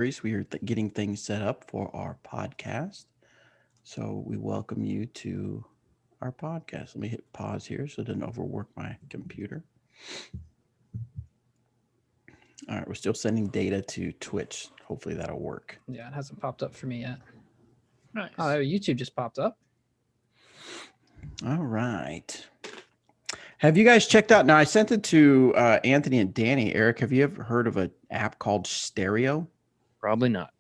We are getting things set up for our podcast. So we welcome you to our podcast. Let me hit pause here so it doesn't overwork my computer. All right, we're still sending data to Twitch. Hopefully that'll work. Yeah, it hasn't popped up for me yet. Nice. Oh, YouTube just popped up. All right. Have you guys checked out? Now, I sent it to Anthony and Danny. Eric, have you ever heard of an app called Stereo? Probably not.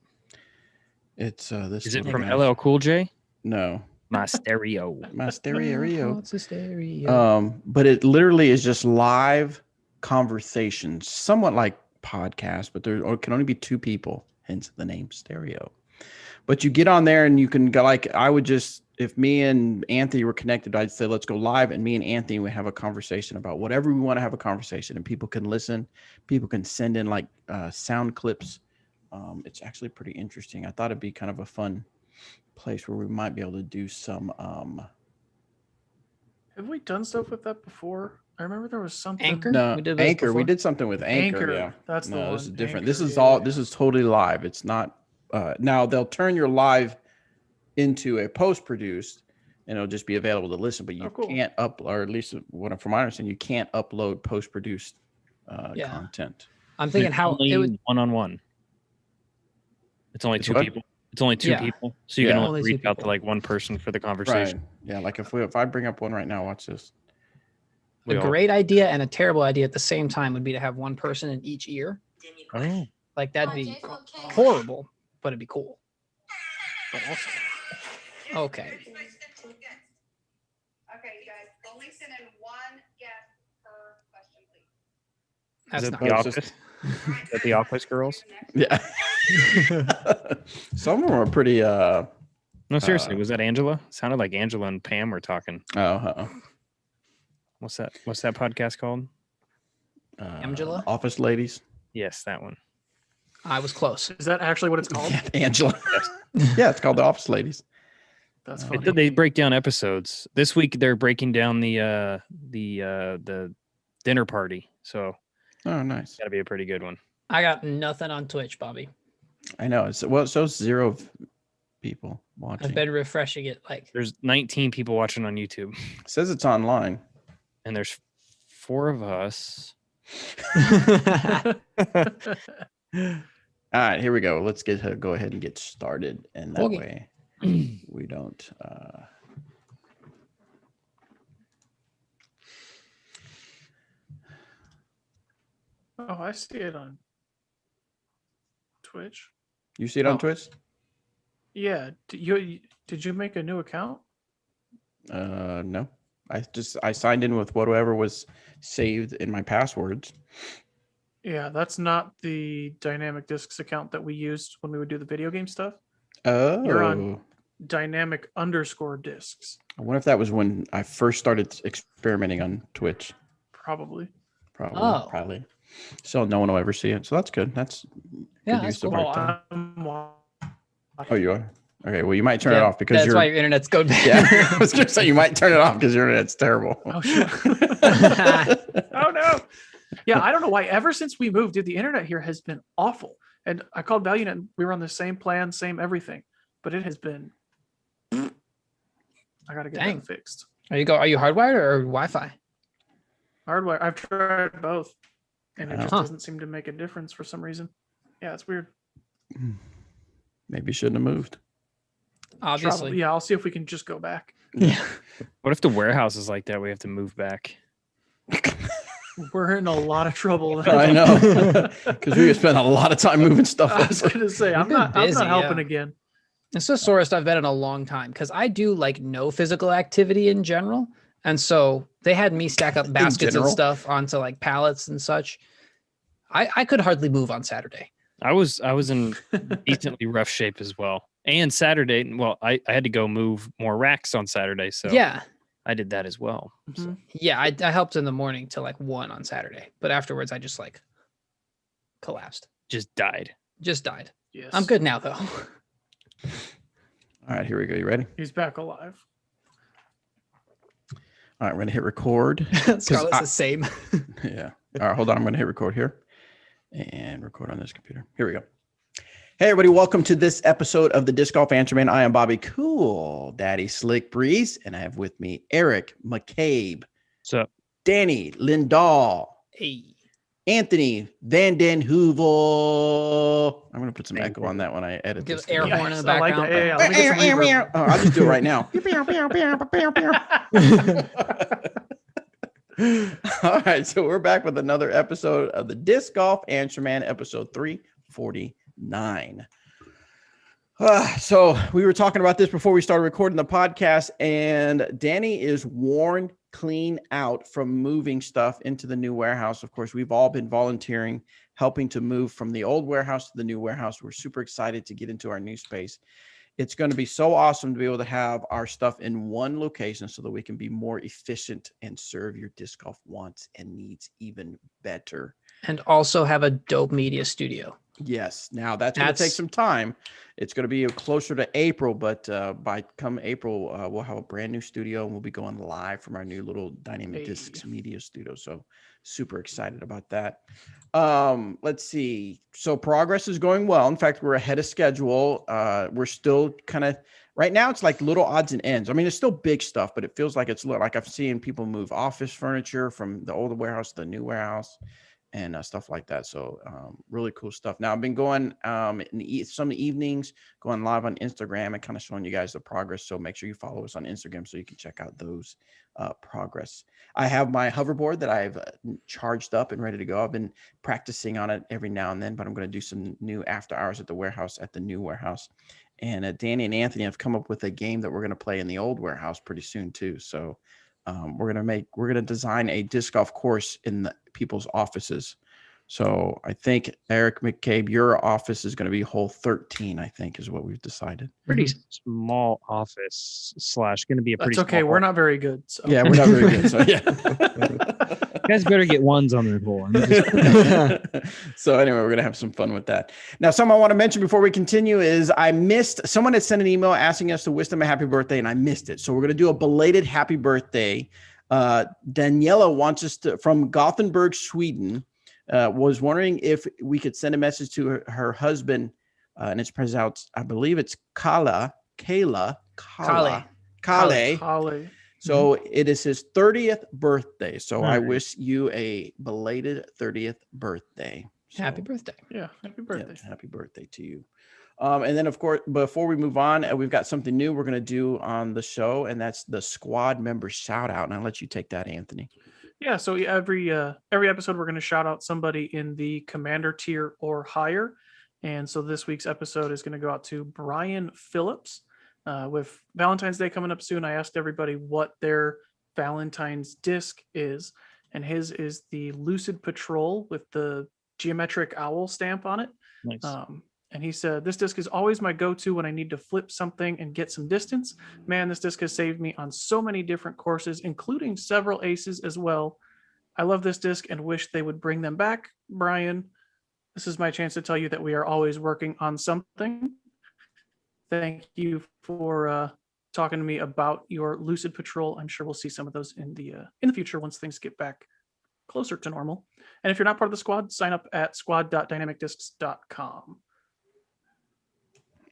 It's this. Is it little from guy. LL Cool J? No. My stereo. My Stereo. It's a stereo. But it literally is just live conversations, somewhat like podcasts, but there can only be two people, hence the name Stereo. But you get on there and you can go if me and Anthony were connected, I'd say, let's go live. And me and Anthony would have a conversation about whatever we want to have a conversation, and people can listen. People can send in like sound clips. It's actually pretty interesting. I thought it'd be kind of a fun place where we might be able to do some. Have we done stuff with that before? I remember there was something. Anchor? No, We did this Anchor. We before? did something with Anchor. Anchor, Yeah, that's the no, this is one. different. Anchor, This is yeah, all. yeah. This is totally live. It's not. Now they'll turn your live into a post-produced, and it'll just be available to listen. But you cool. can't or at least from my understanding, you can't upload post-produced Yeah. content. I'm thinking how it would. One-on-one. It's only It's two what? people. It's only two Yeah. people, so you Yeah. can Only only two reach out to people. like one person for the Right. conversation. Yeah. Like if I bring up one right now, watch this. We A all- great idea and a terrible idea at the same time would be to have one person in each ear. Oh, Like that'd be horrible, but it'd be cool. But also, okay. Okay, you guys, only send in one guess per question, please. That's is not it the it's just- office? Is that the office girls? Yeah. Some of them are pretty. No, seriously, was that Angela? Sounded like Angela and Pam were talking. What's that podcast called? Angela? Office ladies. Yes, that one. I was close. Is that actually what it's called? Yeah, Angela. Yeah, it's called the Office Ladies. That's It- funny. they break down episodes. This week they're breaking down the dinner party. So Oh, nice. that'll be a pretty good one. I got nothing on Twitch, Bobby. I know. It shows 0 people watching. I've been refreshing it like There's 19 people watching on YouTube, It says it's online. and there's 4 of us. All right, here we go. Let's go ahead and get started, and that Okay. way we don't. Oh, I see it on Twitch. You see it on Oh. Twitch? Yeah. Did you make a new account? No. I signed in with whatever was saved in my passwords. Yeah, that's not the Dynamic Discs account that we used when we would do the video game stuff. Oh, You're on- Dynamic_discs, I wonder if that was when I first started experimenting on Twitch. probably. Probably. So no one will ever see it. So that's good. That's Yeah, good that's use of cool. our time. I'm Oh, you are? Okay. Well, you might turn it Yeah, off because that's you're. why your internet's going bad. Yeah, I was gonna say you might turn it off because your internet's terrible. Oh, shit. Oh, no. Yeah, I don't know why. Ever since we moved, dude, the internet here has been awful. And I called ValueNet, and we were on the same plan, same everything. But it has been. I got to get Dang. that fixed. Are you hardwired or Wi-Fi? Hardware. I've tried both, and it just Huh. doesn't seem to make a difference for some reason. Yeah, it's weird. Maybe you shouldn't have moved. Obviously. Probably. Yeah, I'll see if we can just go back. Yeah. What if the warehouse is like that? We have to move back. We're in a lot of trouble. I know, because we spent a lot of time moving stuff. I was over. gonna say I'm been not busy, helping yeah. again. It's the sorest I've been in a long time because I do like no physical activity in general. And so they had me stack up baskets of general? stuff onto like pallets and such. I could hardly move on Saturday. I was in decently rough shape as well. And Saturday, well, I had to go move more racks on Saturday, so Yeah. I did that as well. So Mhm. Yeah. I helped in the morning till like 1 on Saturday. But afterwards, I just like collapsed. just died. Just died. Yes, I'm good now though. All right, here we go. You ready? He's back alive. All right, we're gonna hit record. Scarlett's I- the same. Yeah. All right, hold on. I'm gonna hit record here, and record on this computer. Here we go. Hey, everybody. Welcome to this episode of the Disc Golf Answer Man. I am Bobby Cool, Daddy Slick Breeze, and I have with me Eric McCabe, So Danny Lindahl, Hey. Anthony Van Den Heuvel. I'm going to put some echo on that when I edit Give this. air together. horn in the I like background. that. Yeah, let me get some reverb. Oh, I'll just do it right now. All right, so we're back with another episode of the Disc Golf Answer Man, episode 349. So we were talking about this before we started recording the podcast, and Danny is worn clean out from moving stuff into the new warehouse. Of course, we've all been volunteering, helping to move from the old warehouse to the new warehouse. We're super excited to get into our new space. It's going to be so awesome to be able to have our stuff in one location so that we can be more efficient and serve your disc golf wants and needs even better. And also have a dope media studio. Yes. Now that's going to take some time. It's going to be closer to April, but by come April, we'll have a brand new studio and we'll be going live from our new little Dynamic Discs media studio. So super excited about that. Let's see. So progress is going well. In fact, we're ahead of schedule. We're still kind of right now. It's like little odds and ends. I mean, it's still big stuff, but it feels like it's like I've seen people move office furniture from the old warehouse to the new warehouse and stuff like that. So really cool stuff. Now I've been going in some evenings, going live on Instagram and kind of showing you guys the progress. So make sure you follow us on Instagram so you can check out those progress. I have my hoverboard that I've charged up and ready to go. I've been practicing on it every now and then, but I'm going to do some new after hours at the warehouse, at the new warehouse. And Danny and Anthony have come up with a game that we're going to play in the old warehouse pretty soon too. So we're going to design a disc golf course in the people's offices. So I think Eric McCabe, your office is going to be hole 13, I think is what we've decided. pretty small office / going to be a pretty That's okay. small We're hole. not very good. So. Yeah, we're not very good. So yeah. You guys better get ones on their hole. So anyway, we're going to have some fun with that. Now, something I want to mention before we continue is someone had sent an email asking us to wish them a happy birthday and I missed it. So we're going to do a belated happy birthday. Daniela wants us to, from Gothenburg, Sweden, was wondering if we could send a message to her husband, and it's pronounced, I believe it's Kale. So it is his 30th birthday. So I wish you a belated 30th birthday. So, Happy birthday. Yeah. Happy birthday. yeah, happy birthday to you. And then, of course, before we move on, we've got something new we're going to do on the show, and that's the squad member shout out. And I'll let you take that, Anthony. Yeah. So every episode, we're going to shout out somebody in the commander tier or higher. And so this week's episode is going to go out to Brian Phillips. With Valentine's Day coming up soon, I asked everybody what their Valentine's disc is. And his is the Lucid Patrol with the geometric owl stamp on it. Nice. And he said, this disc is always my go-to when I need to flip something and get some distance. Man, this disc has saved me on so many different courses, including several aces as well. I love this disc and wish they would bring them back. Brian, this is my chance to tell you that we are always working on something. Thank you for talking to me about your Lucid Patrol. I'm sure we'll see some of those in the future once things get back closer to normal. And if you're not part of the squad, sign up at squad.dynamicdiscs.com.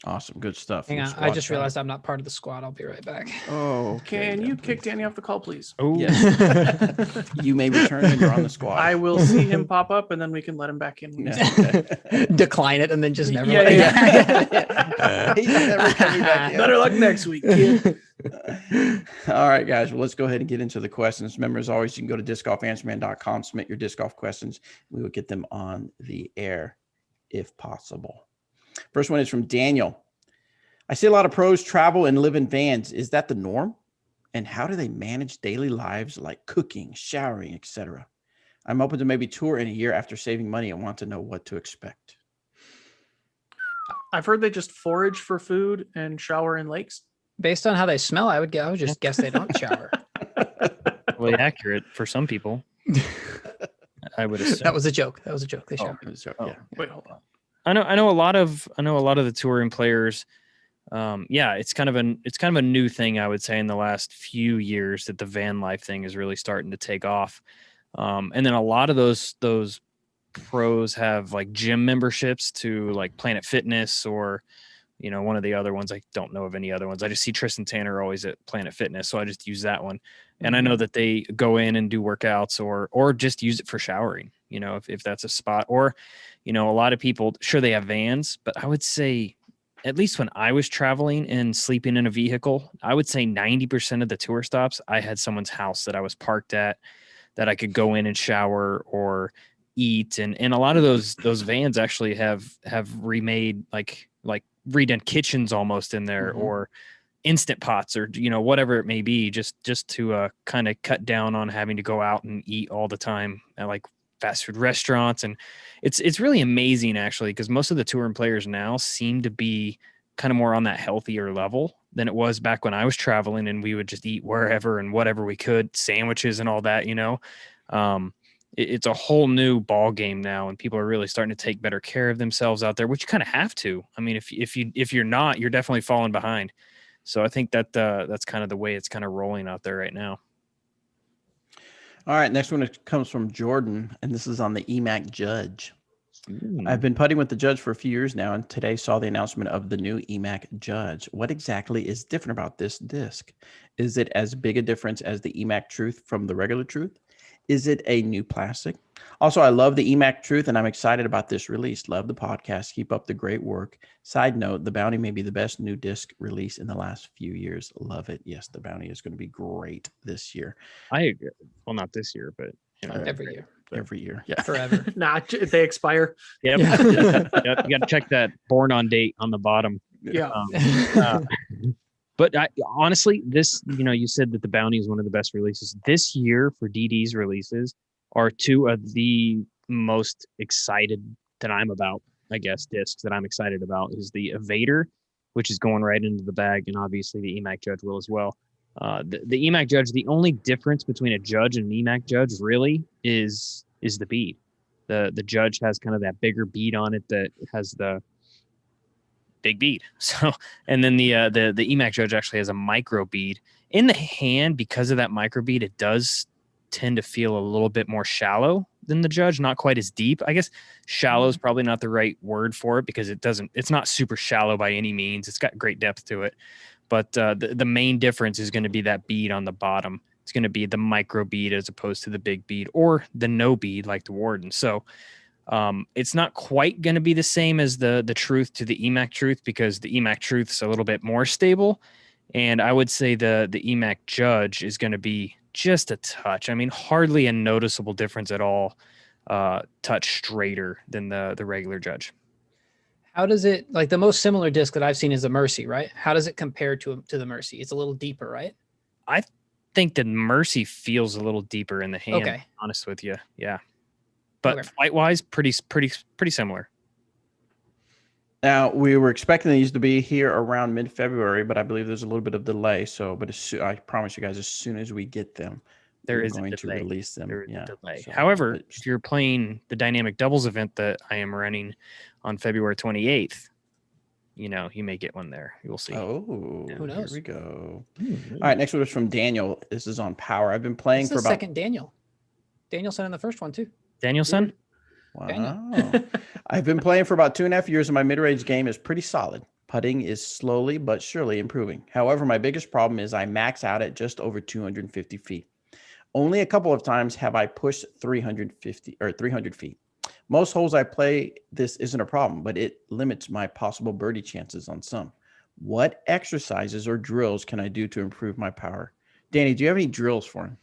Awesome. Good stuff. Hang on. I just realized I'm not part of the squad. I'll be right back. Oh, okay, Can you kick Danny off the call, please? Oh, Yes. You may return when you're on the squad. I will see him pop up and then we can let him back in. Decline it and then just never. He's never coming back in. Better luck next week, kid. All right, guys. Well, let's go ahead and get into the questions. Remember, as always, you can go to discgolfanswerman.com, submit your disc golf questions. We will get them on the air if possible. First one is from Daniel. I see a lot of pros travel and live in vans. Is that the norm? And how do they manage daily lives like cooking, showering, etc.? I'm open to maybe tour in a year after saving money and want to know what to expect. I've heard they just forage for food and shower in lakes. Based on how they smell, I would just guess they don't shower. really accurate for some people. I would assume. That was a joke. They shower. Yeah. Wait, hold on. I know a lot of the touring players. It's kind of a new thing, I would say, in the last few years that the van life thing is really starting to take off. And then a lot of those pros have like gym memberships to like Planet Fitness or, one of the other ones. I don't know of any other ones. I just see Tristan Tanner always at Planet Fitness, so I just use that one. And I know that they go in and do workouts or just use it for showering, if that's a spot. Or, a lot of people, sure, they have vans, but I would say, at least when I was traveling and sleeping in a vehicle, I would say 90% of the tour stops, I had someone's house that I was parked at that I could go in and shower or eat. And a lot of those vans actually have remade like redone kitchens almost in there, or instant pots, or whatever it may be, just to kind of cut down on having to go out and eat all the time at like fast food restaurants. And it's really amazing actually, because most of the touring players now seem to be kind of more on that healthier level than it was back when I was traveling and we would just eat wherever and whatever we could, sandwiches and all that. It's a whole new ball game now, and people are really starting to take better care of themselves out there, which you kind of have to. I mean, if you're not, you're definitely falling behind. So I think that that's kind of the way it's kind of rolling out there right now. All right, next one comes from Jordan, and this is on the Emac Judge. I've been putting with the Judge for a few years now, and today saw the announcement of the new Emac Judge. What exactly is different about this disc? Is it as big a difference as the Emac Truth from the regular Truth? Is it a new plastic? Also, I love the Emac Truth, and I'm excited about this release. Love the podcast. Keep up the great work. Side note, the Bounty may be the best new disc release in the last few years. Love it. Yes, the Bounty is going to be great this year. I agree. Well, not this year, but every year. Every year. Yeah. Forever. Nah, they expire. Yep. You got to check that born on date on the bottom. Yeah. But honestly, this, you said that the Bounty is one of the best releases this year for DD's releases are two of the most excited that I'm about, I guess, discs that I'm excited about is the Evader, which is going right into the bag. And obviously the Emac Judge will as well. The Emac Judge, the only difference between a Judge and an Emac Judge really is the bead. The Judge has kind of that bigger bead on it that has the big bead. So, and then the Emac Judge actually has a micro bead in the hand. Because of that micro bead, it does tend to feel a little bit more shallow than the Judge, not quite as deep. I guess shallow is probably not the right word for it, because it's not super shallow by any means. It's got great depth to it. But the main difference is going to be that bead on the bottom. It's going to be the micro bead as opposed to the big bead or the no bead like the Warden. So it's not quite going to be the same as the Truth to the Emac Truth, because the Emac Truth's a little bit more stable. And I would say the Emac Judge is going to be just a touch. I mean, hardly a noticeable difference at all. Touch straighter than the regular Judge. How does it, like the most similar disc that I've seen is the Mercy, right? How does it compare to the Mercy? It's a little deeper, right? I think the Mercy feels a little deeper in the hand. Okay. Honest with you. Yeah. But flight wise, pretty similar. Now, we were expecting these to be here around mid-February, but I believe there's a little bit of delay. So, but I promise you guys, as soon as we get them, we're going to release them. There is a delay. So, however, if you're playing the dynamic doubles event that I am running on February 28th, you may get one there. You'll see. Oh, who knows? Here we go. All right, next one is from Daniel. This is on power. I've been playing for about second Daniel. Danielson in the first one too. Danielson? Wow. I've been playing for about 2.5 years, and my mid-range game is pretty solid. Putting is slowly but surely improving. However, my biggest problem is I max out at just over 250 feet. Only a couple of times have I pushed 300 feet. Most holes I play, this isn't a problem, but it limits my possible birdie chances on some. What exercises or drills can I do to improve my power? Danny, do you have any drills for him?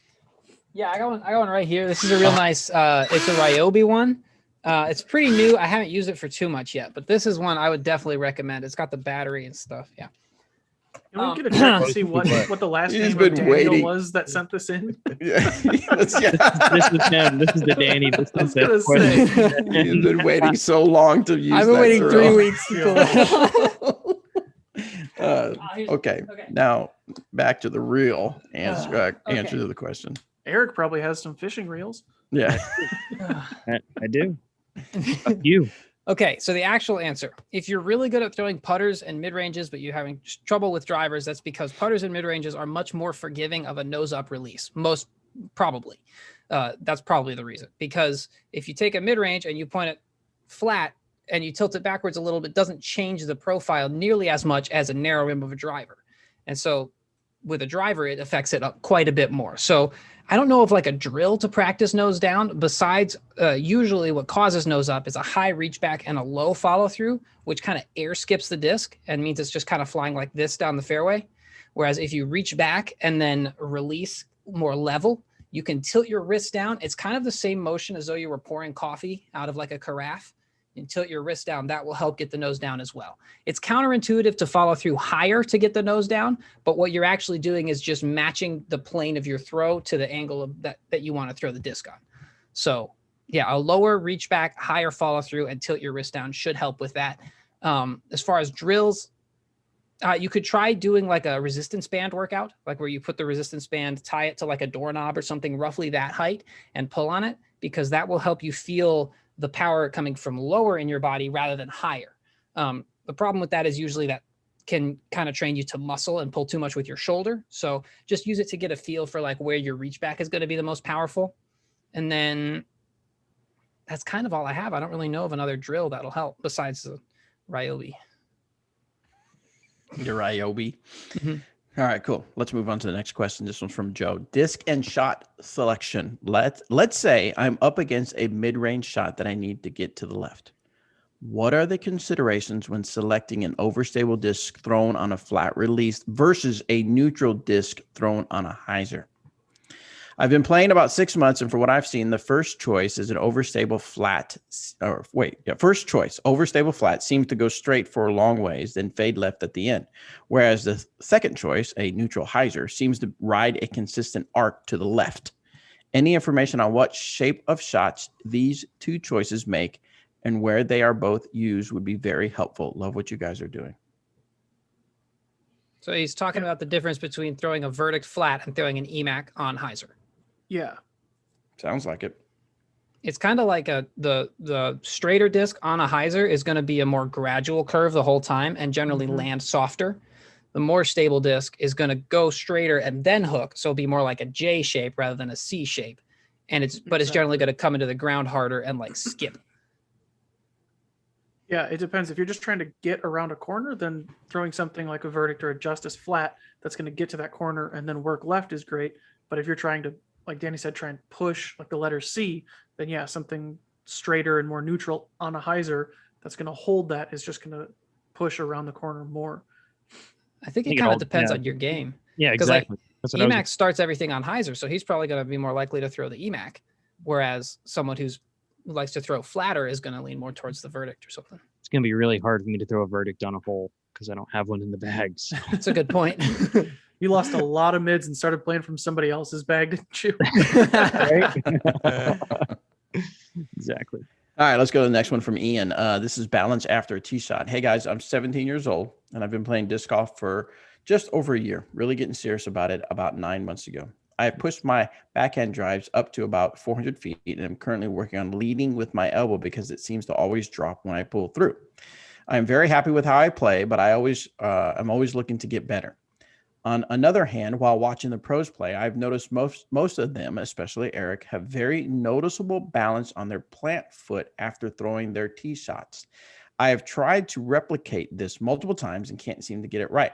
Yeah, I got one right here. This is a real nice, it's a Ryobi one. It's pretty new. I haven't used it for too much yet, but this is one I would definitely recommend. It's got the battery and stuff. Yeah. Can we get a check to see what the last name of Daniel was that sent this in? Yeah. This is him. This is the Danny. This is the He's been waiting so long to use I've been waiting drill. 3 weeks to Okay. Now back to the real answer to the question. Eric probably has some fishing reels. Yeah. I do. Fuck you. Okay, so the actual answer, if you're really good at throwing putters and mid-ranges, but you're having trouble with drivers, that's because putters and mid-ranges are much more forgiving of a nose-up release, most probably. That's probably the reason. Because if you take a mid-range and you point it flat and you tilt it backwards a little bit, doesn't change the profile nearly as much as a narrow rim of a driver. And so with a driver, it affects it up quite a bit more. So I don't know if like a drill to practice nose down, besides usually what causes nose up is a high reach back and a low follow through, which kind of air skips the disc and means it's just kind of flying like this down the fairway. Whereas if you reach back and then release more level, you can tilt your wrist down. It's kind of the same motion as though you were pouring coffee out of like a carafe. And tilt your wrist down. That will help get the nose down as well. It's counterintuitive to follow through higher to get the nose down, but what you're actually doing is just matching the plane of your throw to the angle of that you want to throw the disc on. So yeah, a lower reach back, higher follow through, and tilt your wrist down should help with that. As far as drills, you could try doing like a resistance band workout, like where you put the resistance band, tie it to like a doorknob or something roughly that height and pull on it, because that will help you feel the power coming from lower in your body rather than higher. The problem with that is usually that can kind of train you to muscle and pull too much with your shoulder. So just use it to get a feel for like where your reach back is going to be the most powerful. And then that's kind of all I have. I don't really know of another drill that'll help besides the Ryobi. Your Ryobi. Mm-hmm. All right, cool. Let's move on to the next question. This one's from Joe. Disc and shot selection. Let's say I'm up against a mid-range shot that I need to get to the left. What are the considerations when selecting an overstable disc thrown on a flat release versus a neutral disc thrown on a hyzer? I've been playing about 6 months, and for what I've seen, the first choice is an overstable flat. First choice, overstable flat, seems to go straight for long ways, then fade left at the end. Whereas the second choice, a neutral hyzer, seems to ride a consistent arc to the left. Any information on what shape of shots these two choices make and where they are both used would be very helpful. Love what you guys are doing. So he's talking about the difference between throwing a verdict flat and throwing an Emac on hyzer. Yeah. Sounds like it. It's kind of like the straighter disc on a hyzer is going to be a more gradual curve the whole time and generally land softer. The more stable disc is going to go straighter and then hook, so it'll be more like a J shape rather than a C shape. And it's generally going to come into the ground harder and like skip. Yeah, it depends. If you're just trying to get around a corner, then throwing something like a verdict or a justice flat that's going to get to that corner and then work left is great. But if you're trying to, like Danny said, try and push like the letter C, then yeah, something straighter and more neutral on a hyzer that's going to hold that is just going to push around the corner more. I think it kind of depends on your game. Yeah, exactly. Like, Emac starts everything on hyzer, so he's probably going to be more likely to throw the Emac, whereas someone who likes to throw flatter is going to lean more towards the verdict or something. It's going to be really hard for me to throw a verdict on a hole because I don't have one in the bag. So. That's a good point. You lost a lot of mids and started playing from somebody else's bag, didn't you? Exactly. All right, let's go to the next one from Ian. This is balance after a tee shot. Hey guys, I'm 17 years old and I've been playing disc golf for just over a year, really getting serious about it about 9 months ago. I have pushed my backhand drives up to about 400 feet and I'm currently working on leading with my elbow because it seems to always drop when I pull through. I'm very happy with how I play, but I'm always looking to get better. On another hand, while watching the pros play, I've noticed most of them, especially Eric, have very noticeable balance on their plant foot after throwing their tee shots. I have tried to replicate this multiple times and can't seem to get it right.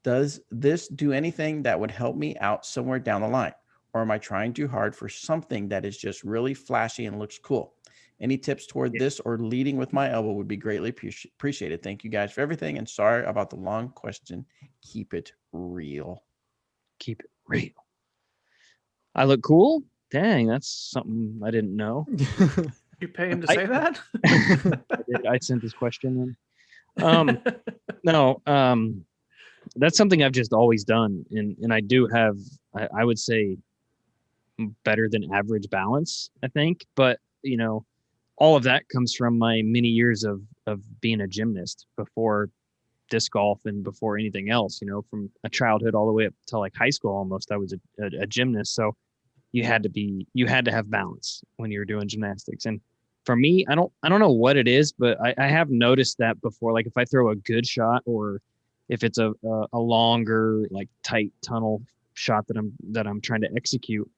Does this do anything that would help me out somewhere down the line? Or am I trying too hard for something that is just really flashy and looks cool? Any tips toward this or leading with my elbow would be greatly appreciated. Thank you guys for everything. And sorry about the long question. Keep it real. Keep it real. I look cool? Dang, that's something I didn't know. You pay him to say that? I sent this question in. No, that's something I've just always done. And I do have, I would say, better than average balance, I think. But, you know, all of that comes from my many years of being a gymnast before disc golf and before anything else, you know, from a childhood all the way up to like high school almost. I was a gymnast. So you had to have balance when you're doing gymnastics. And for me, I don't know what it is, but I have noticed that before. Like if I throw a good shot or if it's a longer, like tight tunnel shot that I'm trying to execute,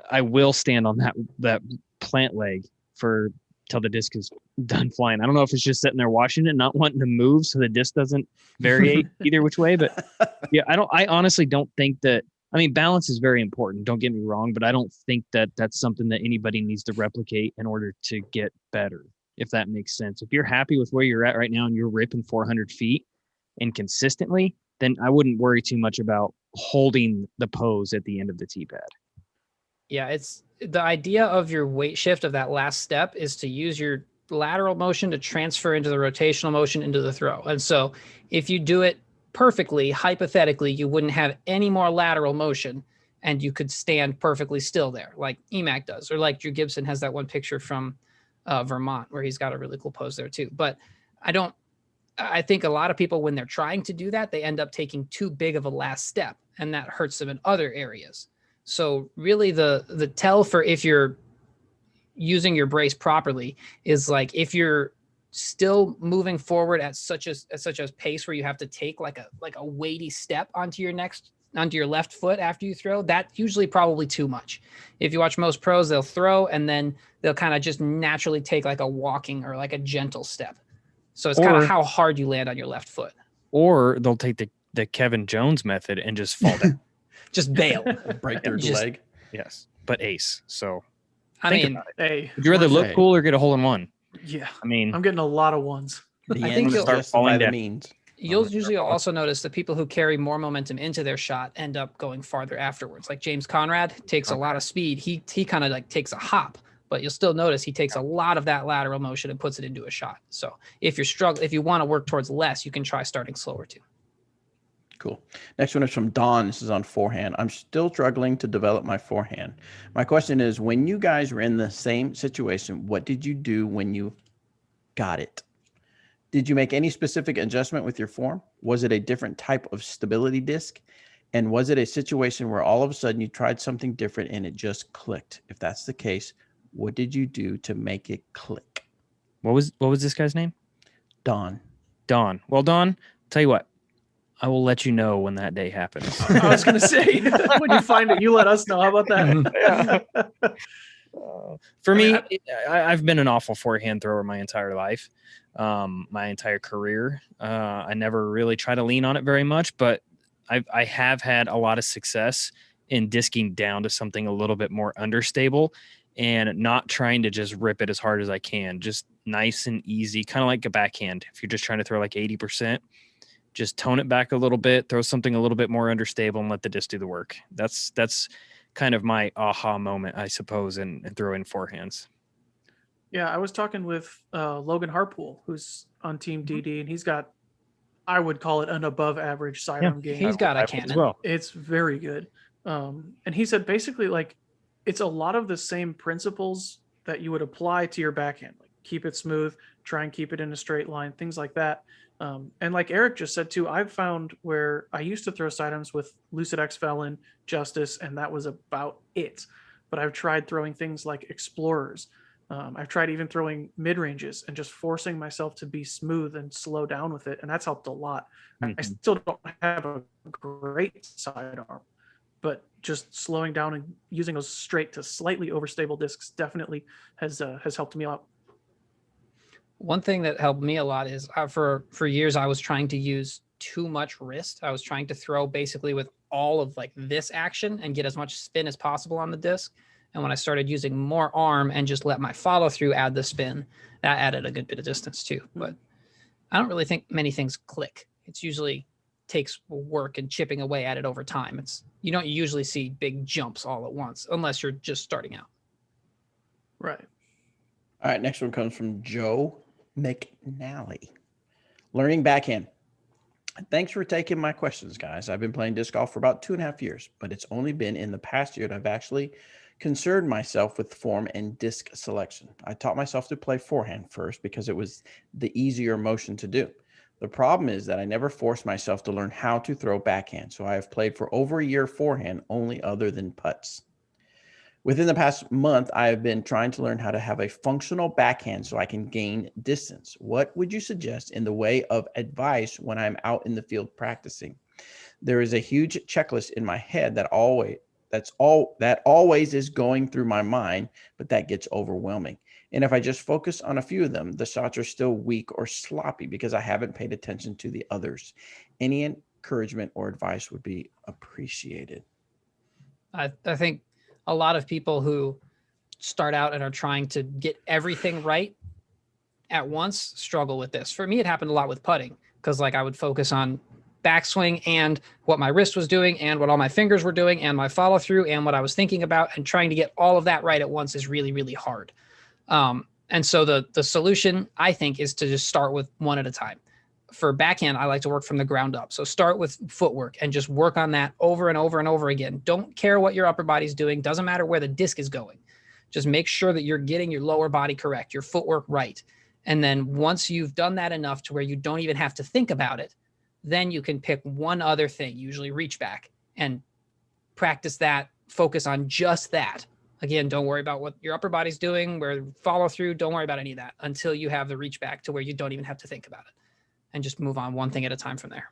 I will stand on that plant leg for till the disc is done flying. I don't know if it's just sitting there watching it, not wanting to move so the disc doesn't vary either which way. But yeah, I honestly don't think that. I mean, balance is very important. Don't get me wrong, but I don't think that that's something that anybody needs to replicate in order to get better, if that makes sense. If you're happy with where you're at right now and you're ripping 400 feet and consistently, then I wouldn't worry too much about holding the pose at the end of the tee pad. Yeah, it's the idea of your weight shift of that last step is to use your lateral motion to transfer into the rotational motion into the throw. And so if you do it perfectly, hypothetically, you wouldn't have any more lateral motion and you could stand perfectly still there like Emac does, or like Drew Gibson has that one picture from Vermont where he's got a really cool pose there too. But I think a lot of people, when they're trying to do that, they end up taking too big of a last step and that hurts them in other areas. So really the tell for if you're using your brace properly is like if you're still moving forward at such a pace where you have to take like a weighty step onto your left foot after you throw, that's usually probably too much. If you watch most pros, they'll throw and then they'll kind of just naturally take like a walking or like a gentle step. So it's kind of how hard you land on your left foot. Or they'll take the Kevin Jones method and just fall down. Just bail. Break their leg. Yes, but ace. So I mean, hey, would you rather look cool or get a hole in one? Yeah, I mean, I'm getting a lot of ones. The I think ends you'll justify falling the down. means. You'll usually also notice the people who carry more momentum into their shot end up going farther afterwards. Like James Conrad takes a lot of speed. He kind of like takes a hop, but you'll still notice he takes a lot of that lateral motion and puts it into a shot. So if you want to work towards less, you can try starting slower too. Cool. Next one is from Don. This is on forehand. I'm still struggling to develop my forehand. My question is, when you guys were in the same situation, what did you do when you got it? Did you make any specific adjustment with your form? Was it a different type of stability disc? And was it a situation where all of a sudden you tried something different and it just clicked? If that's the case, what did you do to make it click? what was this guy's name? Don. Don. Well, Don, tell you what, I will let you know when that day happens. I was going to say, when you find it, you let us know. How about that? For me, I've been an awful forehand thrower my entire life, my entire career. I never really try to lean on it very much, but I have had a lot of success in disking down to something a little bit more understable and not trying to just rip it as hard as I can. Just nice and easy, kind of like a backhand. If you're just trying to throw like 80%, just tone it back a little bit, throw something a little bit more understable and let the disc do the work. That's kind of my aha moment, I suppose, and throw in forehands. Yeah, I was talking with Logan Harpool, who's on Team DD, and he's got, I would call it an above average sidearm game. He's got a as cannon. well. It's very good. And he said basically like it's a lot of the same principles that you would apply to your backhand. Like keep it smooth, try and keep it in a straight line, things like that. And like Eric just said too, I've found where I used to throw sidearms with Lucid X Felon, Justice, and that was about it. But I've tried throwing things like Explorers. I've tried even throwing mid ranges and just forcing myself to be smooth and slow down with it, and that's helped a lot. Mm-hmm. I still don't have a great sidearm, but just slowing down and using those straight to slightly overstable discs definitely has helped me out. One thing that helped me a lot is for years I was trying to use too much wrist. I was trying to throw basically with all of like this action and get as much spin as possible on the disc. And when I started using more arm and just let my follow through add the spin, that added a good bit of distance too. But I don't really think many things click. It's usually takes work and chipping away at it over time. You don't usually see big jumps all at once unless you're just starting out. Right. All right, next one comes from Joe McNally. Learning backhand. Thanks for taking my questions, guys. I've been playing disc golf for about 2.5 years, but it's only been in the past year that I've actually concerned myself with form and disc selection. I taught myself to play forehand first because it was the easier motion to do. The problem is that I never forced myself to learn how to throw backhand, so I have played for over a year forehand only other than putts. Within the past month, I have been trying to learn how to have a functional backhand so I can gain distance. What would you suggest in the way of advice when I'm out in the field practicing? There is a huge checklist in my head that that always is going through my mind, but that gets overwhelming. And if I just focus on a few of them, the shots are still weak or sloppy because I haven't paid attention to the others. Any encouragement or advice would be appreciated. I think a lot of people who start out and are trying to get everything right at once struggle with this. For me, it happened a lot with putting because like I would focus on backswing and what my wrist was doing and what all my fingers were doing and my follow through and what I was thinking about, and trying to get all of that right at once is really, really hard. And so the solution, I think, is to just start with one at a time. For backhand, I like to work from the ground up. So start with footwork and just work on that over and over and over again. Don't care what your upper body's doing. Doesn't matter where the disc is going. Just make sure that you're getting your lower body correct, your footwork right. And then once you've done that enough to where you don't even have to think about it, then you can pick one other thing, usually reach back, and practice that, focus on just that. Again, don't worry about what your upper body's doing, where follow through, don't worry about any of that until you have the reach back to where you don't even have to think about it, and just move on one thing at a time from there.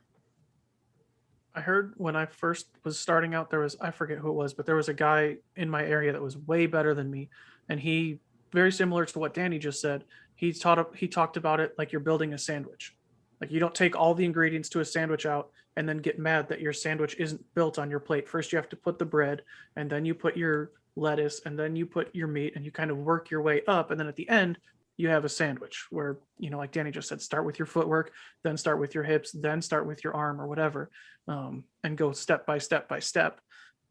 I heard when I first was starting out, there was, I forget who it was, but there was a guy in my area that was way better than me. And he, very similar to what Danny just said, he talked about it like you're building a sandwich. Like you don't take all the ingredients to a sandwich out and then get mad that your sandwich isn't built on your plate. First, you have to put the bread, and then you put your lettuce, and then you put your meat, and you kind of work your way up. And then at the end, you have a sandwich where, you know, like Danny just said, start with your footwork, then start with your hips, then start with your arm or whatever, and go step by step by step.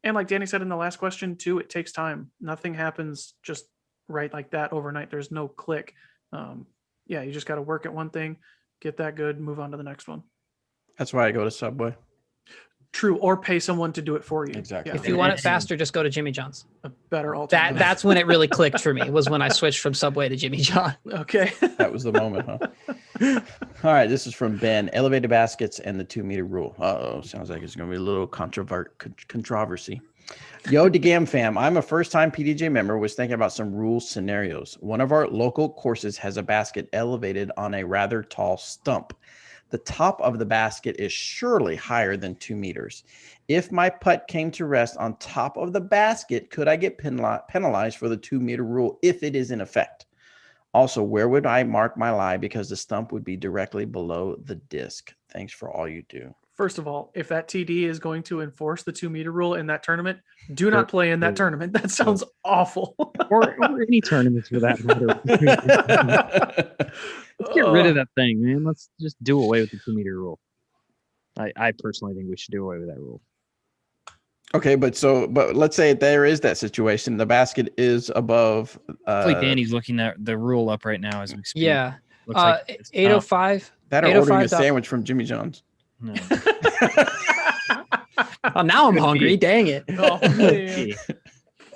And like Danny said in the last question too, it takes time. Nothing happens just right like that overnight. There's no click. Yeah, you just got to work at one thing, get that good, move on to the next one. That's why I go to Subway. True, or pay someone to do it for you. Exactly. Yeah. If you want it faster, just go to Jimmy John's. A better alternative. That's when it really clicked for me, was when I switched from Subway to Jimmy John. Okay. That was the moment, huh? All right, this is from Ben. Elevated baskets and the 2-meter rule. Uh-oh, sounds like it's going to be a little controversy. Yo, Dgam fam, I'm a first-time PDJ member, was thinking about some rule scenarios. One of our local courses has a basket elevated on a rather tall stump. The top of the basket is surely higher than 2 meters. If my putt came to rest on top of the basket, could I get penalized for the 2-meter rule if it is in effect? Also, where would I mark my lie? Because the stump would be directly below the disc. Thanks for all you do. First of all, if that TD is going to enforce the 2-meter rule in that tournament, do not play in that tournament. That sounds awful. or any tournaments for that matter. Let's get rid of that thing, man. Let's just do away with the 2-meter rule. I personally think we should do away with that rule. Okay, but let's say there is that situation. The basket is above. Hopefully Danny's looking at the rule up right now as we speak. Yeah. Looks like it's 805. That or ordering a sandwich from Jimmy John's. No. Oh, now I'm hungry. Dang it. Oh, man.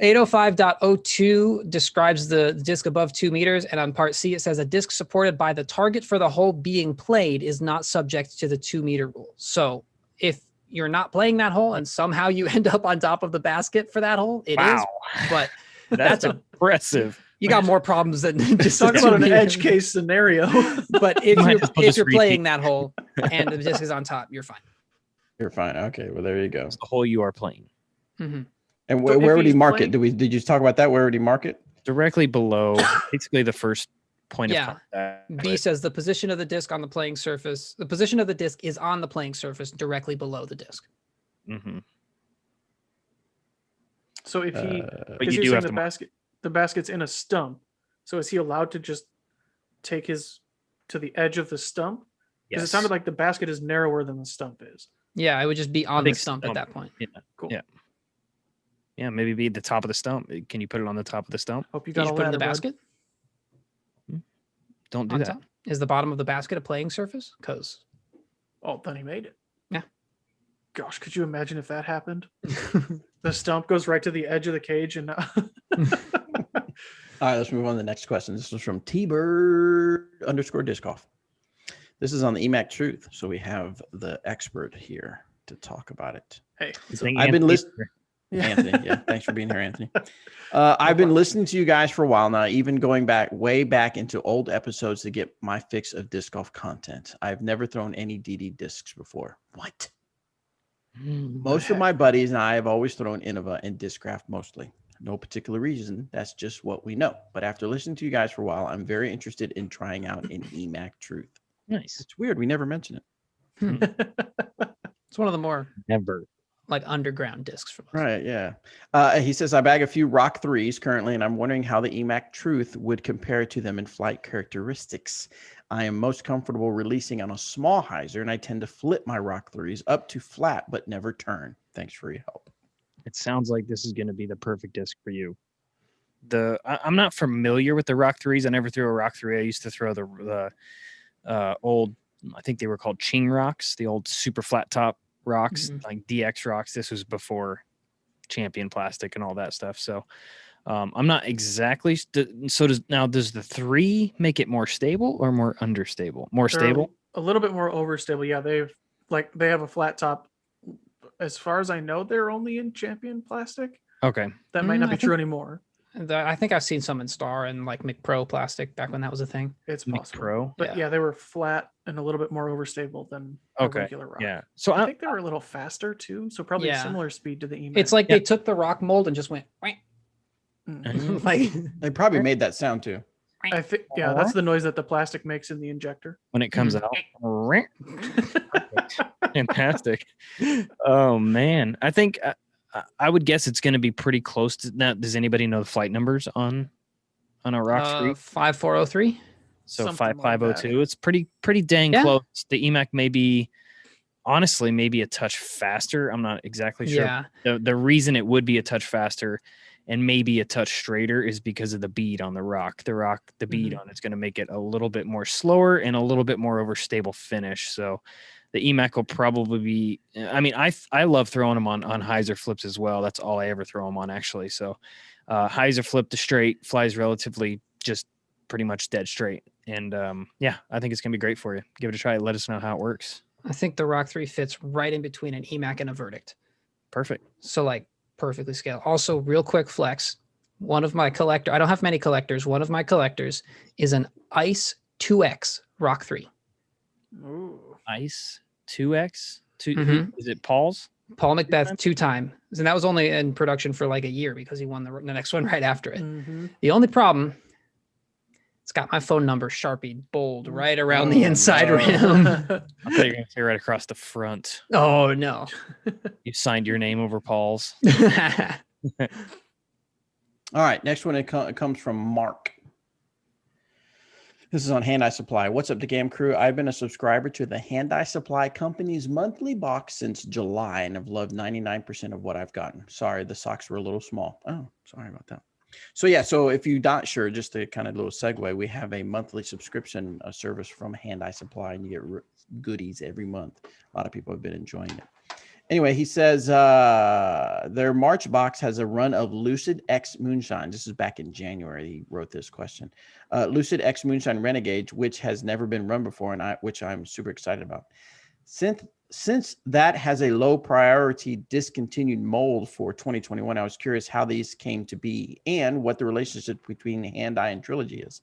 805.02 describes the disc above 2 meters, and on part C it says a disc supported by the target for the hole being played is not subject to the 2-meter rule. So if you're not playing that hole and somehow you end up on top of the basket for that hole, it is. But That's impressive. you got more problems than just Talk about an 2 edge meters. case scenario. But if Might you're as well just playing repeat. that hole and the disc is on top, you're fine. You're fine. Okay, well there you go. It's the hole you are playing. Mm-hmm. And So if where would he he's mark playing- it? Did you talk about that? Where would he mark it? Directly below, basically the first point Yeah. of contact. B says the position of the disc on the playing surface. The position of the disc is on the playing surface directly below the disc. Mm-hmm. So if he, But because you you're do saying have to mark. the basket's in a stump. So is he allowed to just take his to the edge of the stump? Because Yes. it sounded like the basket is narrower than the stump is. Yeah, it would just be on the big stump at stump. that point. Yeah. Cool. Yeah. Yeah, maybe be the top of the stump. Can you put it on the top of the stump? Hope you You got just a put it in the ladder, bud. basket. Don't do On that. top? Is the bottom of the basket a playing surface? Because Oh, then he made it. Yeah. Gosh, could you imagine if that happened? The stump goes right to the edge of the cage and All right, let's move on to the next question. This is from T-Bird_disc golf. This is on the Emac Truth. So we have the expert here to talk about it. hey, Good thing I've been Anthony's listening. here. Anthony, yeah, thanks for being here, Anthony. I've been listening to you guys for a while now, even going way back into old episodes to get my fix of disc golf content. I've never thrown any DD discs before. What? Most of my buddies and I have always thrown Innova and Discraft mostly. No particular reason. That's just what we know. But after listening to you guys for a while, I'm very interested in trying out an Emac Truth. Nice. It's weird. We never mention it. It's one of the more Never. like underground discs from us. Right, yeah. He says, I bag a few Rock 3s currently, and I'm wondering how the Emac Truth would compare to them in flight characteristics. I am most comfortable releasing on a small hyzer, and I tend to flip my Rock 3s up to flat, but never turn. Thanks for your help. It sounds like this is going to be the perfect disc for you. I'm not familiar with the Rock 3s. I never threw a Rock 3. I used to throw the old, I think they were called Ching rocks, the old super flat top rocks, like DX rocks. This was before Champion plastic and all that stuff. So I'm not exactly. So does the 3 make it more stable or more understable? More stable? A little bit more overstable. Yeah, they have a flat top. As far as I know, they're only in Champion plastic. Okay. That might not be true anymore. I think I've seen some in Star and like McPro plastic back when that was a thing. It's possible. Pro. But yeah, they were flat and a little bit more overstable than a regular rock. Yeah. So I think they were a little faster too. So probably a similar speed to the Emac. It's like they took the rock mold and just went like They probably made that sound too. I think that's the noise that the plastic makes in the injector when it comes out. Fantastic. Oh man, I think I would guess it's going to be pretty close to now. Does anybody know the flight numbers on a Rock 3? 5403. So Something 5502. It's pretty dang close. The Emac may be honestly maybe a touch faster. I'm not exactly sure. Yeah. The reason it would be a touch faster and maybe a touch straighter is because of the bead on the rock. The bead on it's going to make it a little bit more slower and a little bit more overstable finish. So the Emac will probably be. I mean, I love throwing them on hyzer flips as well. That's all I ever throw them on actually. So hyzer flip to straight flies relatively just pretty much dead straight. And yeah, I think it's gonna be great for you. Give it a try. Let us know how it works. I think the Rock 3 fits right in between an Emac and a Verdict. Perfect. So like perfectly scaled. Also, real quick flex. One of my I don't have many collectors. One of my collectors is an Ice 2X Rock 3. Ooh. Ice 2X? Is it Paul's? Paul Macbeth 2-time. And that was only in production for like a year because he won the next one right after it. The only problem, it's got my phone number Sharpie bold right around the inside rim. I thought you were going to say right across the front. Oh, no. You signed your name over Paul's. All right, next one, it comes from Mark. This is on Handeye Supply. What's up, Dgam crew? I've been a subscriber to the Handeye Supply company's monthly box since July and have loved 99% of what I've gotten. Sorry, the socks were a little small. Oh, sorry about that. So yeah, so if you're not sure, just a kind of little segue, we have a monthly subscription service from Handeye Supply, and you get goodies every month. A lot of people have been enjoying it. Anyway, he says their March box has a run of Lucid X Moonshine. This is back in January. He wrote this question. Lucid X Moonshine Renegade, which has never been run before, and which I'm super excited about. Since that has a low priority discontinued mold for 2021, I was curious how these came to be and what the relationship between Handeye and Trilogy is.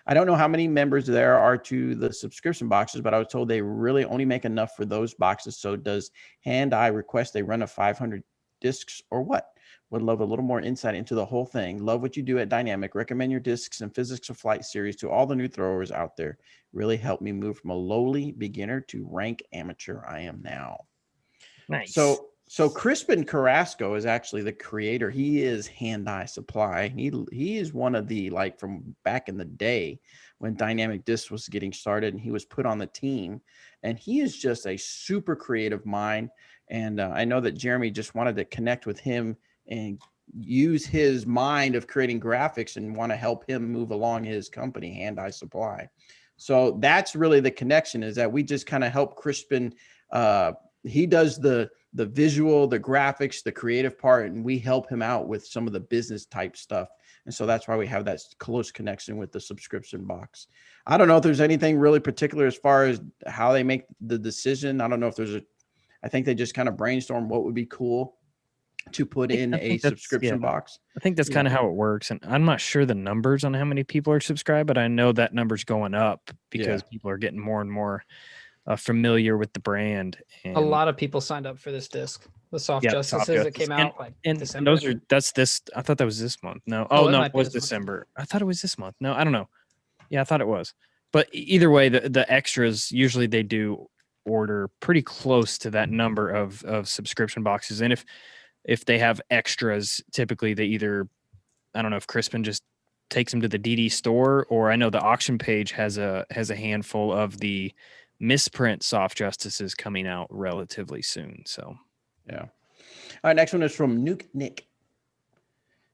I don't know how many members there are to the subscription boxes, but I was told they really only make enough for those boxes. So does Handeye request a run of 500 discs or what? Would love a little more insight into the whole thing. Love what you do at Dynamic. Recommend your discs and Physics of Flight series to all the new throwers out there. Really helped me move from a lowly beginner to rank amateur I am now. Nice. So Crispin Carrasco is actually the creator. He is Handeye Supply. He is one of the, like, from back in the day when Dynamic Disc was getting started, and he was put on the team. And he is just a super creative mind. And I know that Jeremy just wanted to connect with him and use his mind of creating graphics and want to help him move along his company, Handeye Supply. So that's really the connection, is that we just kind of help Crispin. He does the visual, the graphics, the creative part, and we help him out with some of the business type stuff. And so that's why we have that close connection with the subscription box. I don't know if there's anything really particular as far as how they make the decision. I don't know if I think they just kind of brainstorm what would be cool to put in a subscription box. I think that's kind of how it works. And I'm not sure the numbers on how many people are subscribed, but I know that number's going up because people are getting more and more familiar with the brand. And A lot of people signed up for this disc. The Soft Yeah, Justices Soft that came Justice. out like and December. that's this. I thought that was this month. No, Oh, oh it no, might it be was this month. December. I thought it was this month. No, I don't know. Yeah, I thought it was. But either way, the extras usually they do order pretty close to that number of subscription boxes, and if they have extras, typically they either, I don't know if Crispin just takes them to the DD store, or I know the auction page has a handful of the misprint Soft Justices coming out relatively soon. So Yeah. All right. Next one is from Nuke Nick.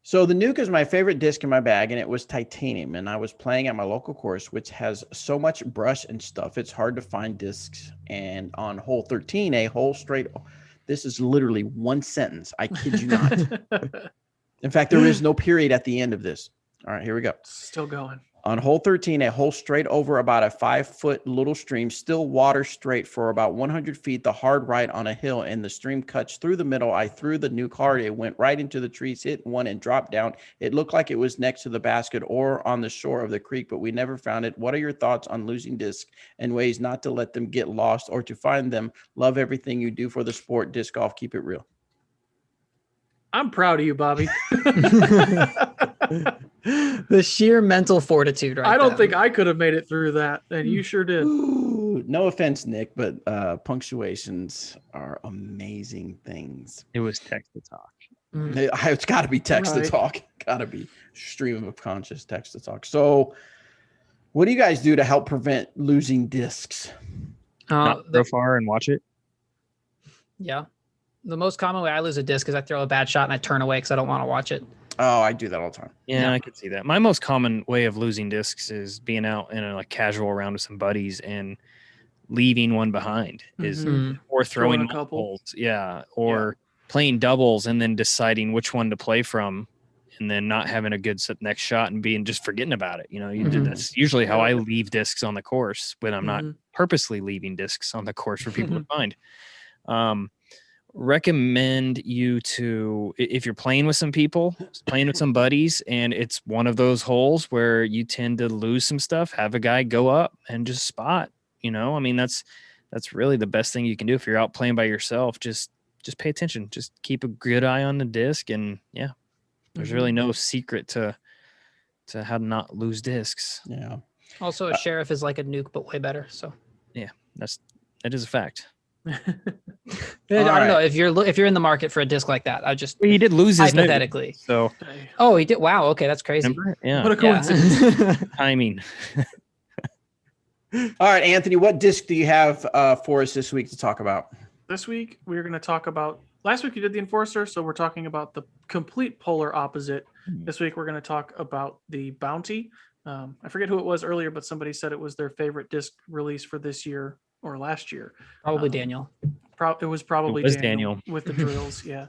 So the Nuke is my favorite disc in my bag, and it was titanium. And I was playing at my local course, which has so much brush and stuff. It's hard to find discs. And on hole 13, a hole straight. This is literally one sentence. I kid you not. In fact, there is no period at the end of this. All right, here we go. Still going. On hole 13, a hole straight over about a 5-foot little stream, still water straight for about 100 feet, the hard right on a hill, and the stream cuts through the middle. I threw the Nuke hard. It went right into the trees, hit one, and dropped down. It looked like it was next to the basket or on the shore of the creek, but we never found it. What are your thoughts on losing discs and ways not to let them get lost or to find them? Love everything you do for the sport. Disc golf, keep it real. I'm proud of you, Bobby. The sheer mental fortitude, right? I don't there. think I could have made it through that, and you sure did. Ooh, no offense, Nick, but punctuations are amazing things. it was text to talk. It's got to be text to Right. talk. Got to be stream of conscious text to talk. So, what do you guys do to help prevent losing discs? Not go far and watch it. Yeah. The most common way I lose a disc is I throw a bad shot and I turn away because I don't want to watch it. Oh, I do that all the time. Yeah, I could see that. My most common way of losing discs is being out in a like casual round with some buddies and leaving one behind, is Mhm. or throwing Throwing a couple. multiples. Yeah, or playing doubles and then deciding which one to play from, and then not having a good next shot and being just forgetting about it. You know, Mhm. that's usually how I leave discs on the course when I'm not Mhm. purposely leaving discs on the course for people to find. Recommend you to, if you're playing with some people, playing with some buddies, and it's one of those holes where you tend to lose some stuff, have a guy go up and just spot. You know, I mean, that's really the best thing you can do if you're out playing by yourself. Just pay attention. Just keep a good eye on the disc, and yeah, there's really no secret to how to not lose discs. Yeah. Also, a sheriff is like a nuke, but way better. So That is a fact. I don't know if you're in the market for a disc like that. I just Well, he did lose his hypothetically. So Hey, Oh, he did. Wow. Okay, that's crazy. remember? Yeah, what a coincidence. timing. All right, Anthony, what disc do you have for us this week to talk about? This week, we're going to talk about. Last week, you did the Enforcer, so we're talking about the complete polar opposite. This week, we're going to talk about the Bounty. I forget who it was earlier, but somebody said it was their favorite disc release for this year or last year. Probably Daniel. It was probably It was Daniel with the drills. Yeah.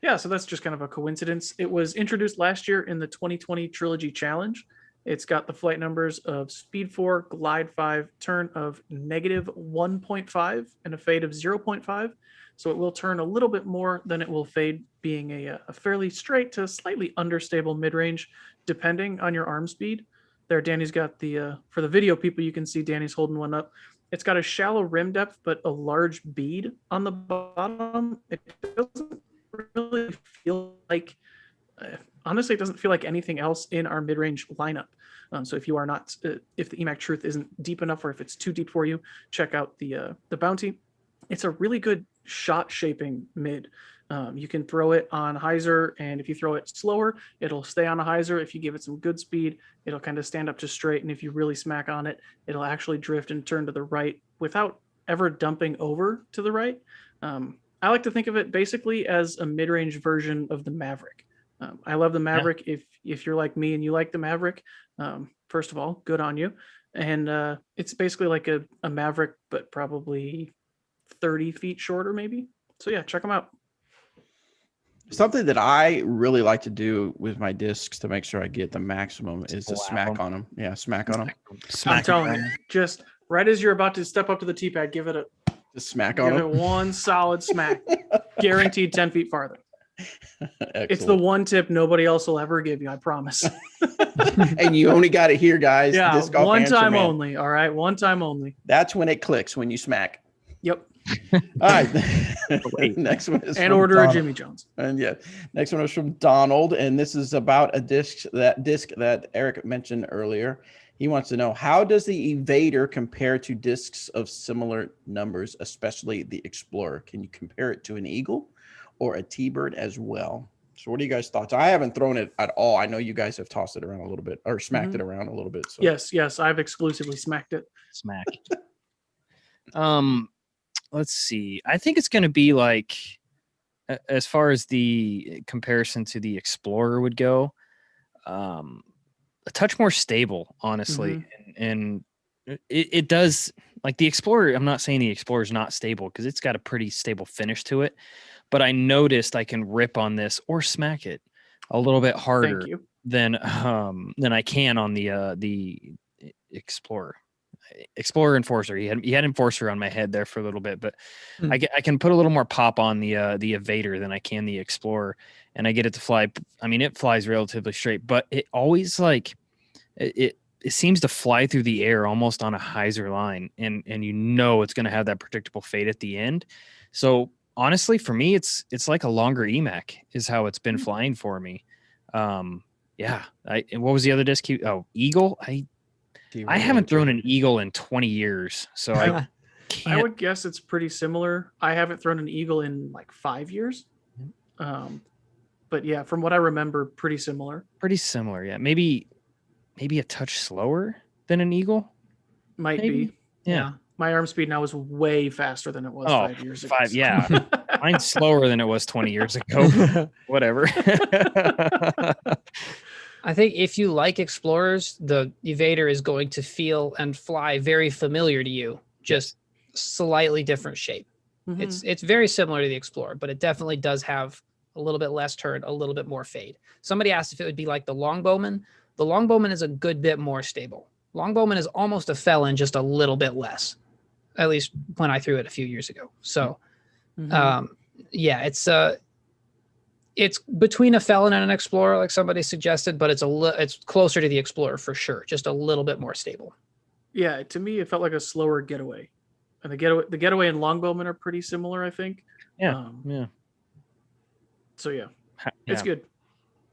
Yeah. So that's just kind of a coincidence. It was introduced last year in the 2020 Trilogy Challenge. It's got the flight numbers of speed 4, glide 5, turn of -1.5, and a fade of 0.5. So it will turn a little bit more than it will fade, being a fairly straight to slightly understable mid-range, depending on your arm speed. There, Danny's got the, for the video people, you can see Danny's holding one up. It's got a shallow rim depth, but a large bead on the bottom. It doesn't really feel like, honestly, it doesn't feel like anything else in our mid-range lineup. So if you are not, if the Emac Truth isn't deep enough, or if it's too deep for you, check out the Bounty. It's a really good shot shaping mid. You can throw it on hyzer, and if you throw it slower, it'll stay on a hyzer. If you give it some good speed, it'll kind of stand up to straight. And if you really smack on it, it'll actually drift and turn to the right without ever dumping over to the right. I like to think of it basically as a mid-range version of the Maverick. I love the Maverick. Yeah. If you're like me and you like the Maverick, first of all, good on you. And it's basically like a Maverick, but probably 30 feet shorter maybe. So yeah, check them out. Something that I really like to do with my discs to make sure I get the maximum is to smack on them. Yeah, smack on them. I'm telling you, just right as you're about to step up to the tee pad, give it Just smack on them. Give it one solid smack. Guaranteed 10 feet farther. It's the one tip nobody else will ever give you, I promise. And you only got it here, guys. Yeah, Disc golf one answer time man. only. All right, one time only. That's when it clicks, when you smack. Yep. All right. Wait. Next one is And from order a Donald. Jimmy John's. And yeah, next one is from Donald, and this is about a disc that Eric mentioned earlier. He wants to know, how does the Evader compare to discs of similar numbers, especially the Explorer? Can you compare it to an Eagle or a T-Bird as well? So what are you guys' thoughts? I haven't thrown it at all. I know you guys have tossed it around a little bit or smacked it around a little bit. So. Yes, I've exclusively smacked it. Smack. Let's see. I think it's going to be like, as far as the comparison to the Explorer would go, a touch more stable, honestly. And it does, like the Explorer, I'm not saying the Explorer is not stable because it's got a pretty stable finish to it, but I noticed I can rip on this or smack it a little bit harder than I can on the Explorer. Explorer Enforcer. He had Enforcer on my head there for a little bit, but I can put a little more pop on the Evader than I can the Explorer, and I get it to fly. I mean, it flies relatively straight, but it always like it seems to fly through the air almost on a hyzer line, and you know it's going to have that predictable fade at the end. So honestly, for me, it's like a longer Emac is how it's been flying for me. Yeah. And what was the other disc? Oh, Eagle. I haven't thrown an Eagle in 20 years, so I can't. I would guess it's pretty similar. I haven't thrown an Eagle in like 5 years. But yeah, from what I remember, pretty similar. Pretty similar, yeah. Maybe a touch slower than an Eagle. Might be. Yeah. My arm speed now is way faster than it was 5 years ago. Yeah. Mine's slower than it was 20 years ago. Whatever. I think if you like Explorers, the Evader is going to feel and fly very familiar to you, just slightly different shape. It's very similar to the Explorer, but it definitely does have a little bit less turn, a little bit more fade. Somebody asked if it would be like the Longbowman. The Longbowman is a good bit more stable. Longbowman is almost a Felon, just a little bit less, at least when I threw it a few years ago. So, yeah, it's between a Felon and an Explorer, like somebody suggested, but it's closer to the Explorer for sure, just a little bit more stable. Yeah, to me, it felt like a slower getaway, and the getaway and Longbowman are pretty similar, I think. Yeah, So yeah, it's good.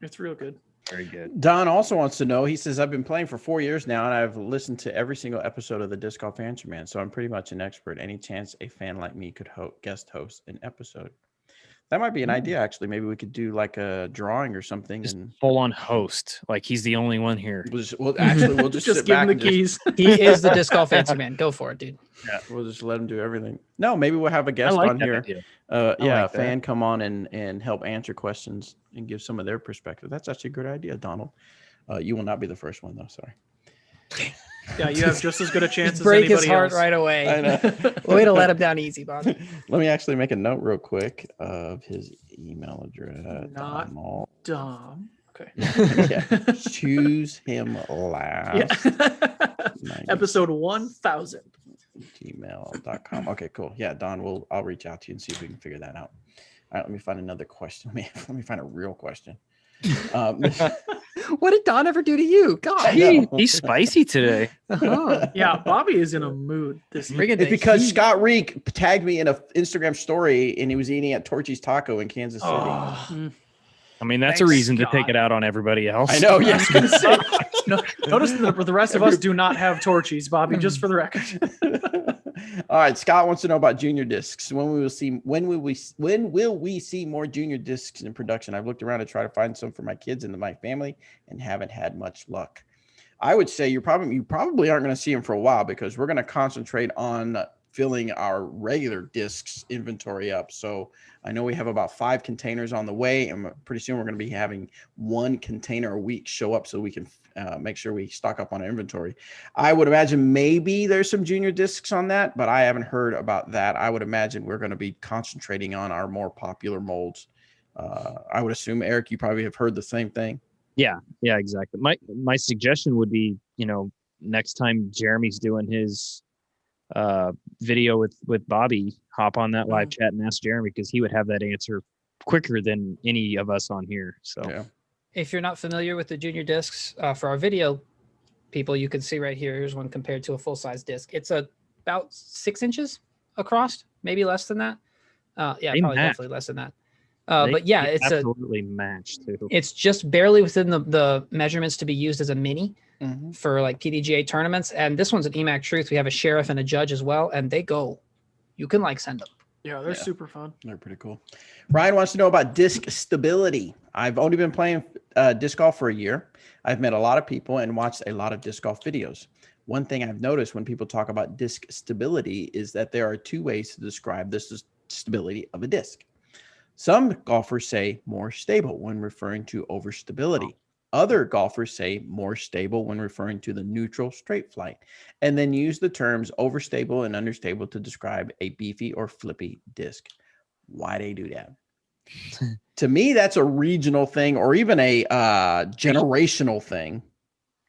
It's real good. Very good. Don also wants to know, he says, I've been playing for 4 years now, and I've listened to every single episode of the Disc Golf Answer Man, so I'm pretty much an expert. Any chance a fan like me could guest host an episode? That might be an idea, actually. Maybe we could do like a drawing or something. Just and full on host. Like he's the only one here. We'll just Just sit give back him the and keys. He is the Disc Golf Answer Man. Go for it, dude. Yeah, we'll just let him do everything. No, maybe we'll have a guest like on that here. idea. A fan come on and help answer questions and give some of their perspective. That's actually a good idea, Donald. You will not be the first one, though. Sorry. Yeah, you have just as good a chance as Break anybody his heart else. right away. I know. Way to let him down easy, Bob. Let me actually make a note real quick of his email address. Not Donald. dumb. Okay. Yeah. Choose him last. Yeah. Episode 1000. gmail.com. Okay, cool. Yeah, Don, I'll reach out to you and see if we can figure that out. All right, let me find another question. Let me find a real question. What did Don ever do to you? God, He's spicy today. Yeah, Bobby is in a mood this week. It's because Scott Reek tagged me in an Instagram story and he was eating at Torchy's Taco in Kansas City. I mean, that's Thanks, a reason to Scott. take it out on everybody else. I know, yes. Notice that the rest of us do not have Torchies, Bobby, just for the record. All right, Scott wants to know about junior discs. When will we see more junior discs in production? I've looked around to try to find some for my kids and my family and haven't had much luck. I would say you probably aren't going to see them for a while because we're going to concentrate on filling our regular discs inventory up. So I know we have about 5 containers on the way, and pretty soon we're going to be having 1 container a week show up so we can make sure we stock up on our inventory. I would imagine maybe there's some junior discs on that, but I haven't heard about that. I would imagine we're going to be concentrating on our more popular molds. I would assume, Eric, you probably have heard the same thing. Yeah, exactly. My suggestion would be, next time Jeremy's doing his video with Bobby, hop on that live chat and ask Jeremy, because he would have that answer quicker than any of us on here. So Yeah. If you're not familiar with the junior discs, for our video people, you can see right here. Here's one compared to a full-size disc. It's about 6 inches across, maybe less than that. Yeah, They probably match. definitely less than that. they But yeah, it's absolutely matched too. it's just barely within the measurements to be used as a mini Mhm. for like PDGA tournaments. And this one's an Emac Truth. We have a sheriff and a judge as well, and they go. You can like send them. Yeah, they're Yeah. super fun. They're pretty cool. Ryan wants to know about disc stability. I've only been playing disc golf for a year. I've met a lot of people and watched a lot of disc golf videos. One thing I've noticed when people talk about disc stability is that there are two ways to describe this stability of a disc. Some golfers say more stable when referring to overstability. Other golfers say more stable when referring to the neutral straight flight, and then use the terms overstable and understable to describe a beefy or flippy disc. Why they do that? To me, that's a regional thing or even a generational thing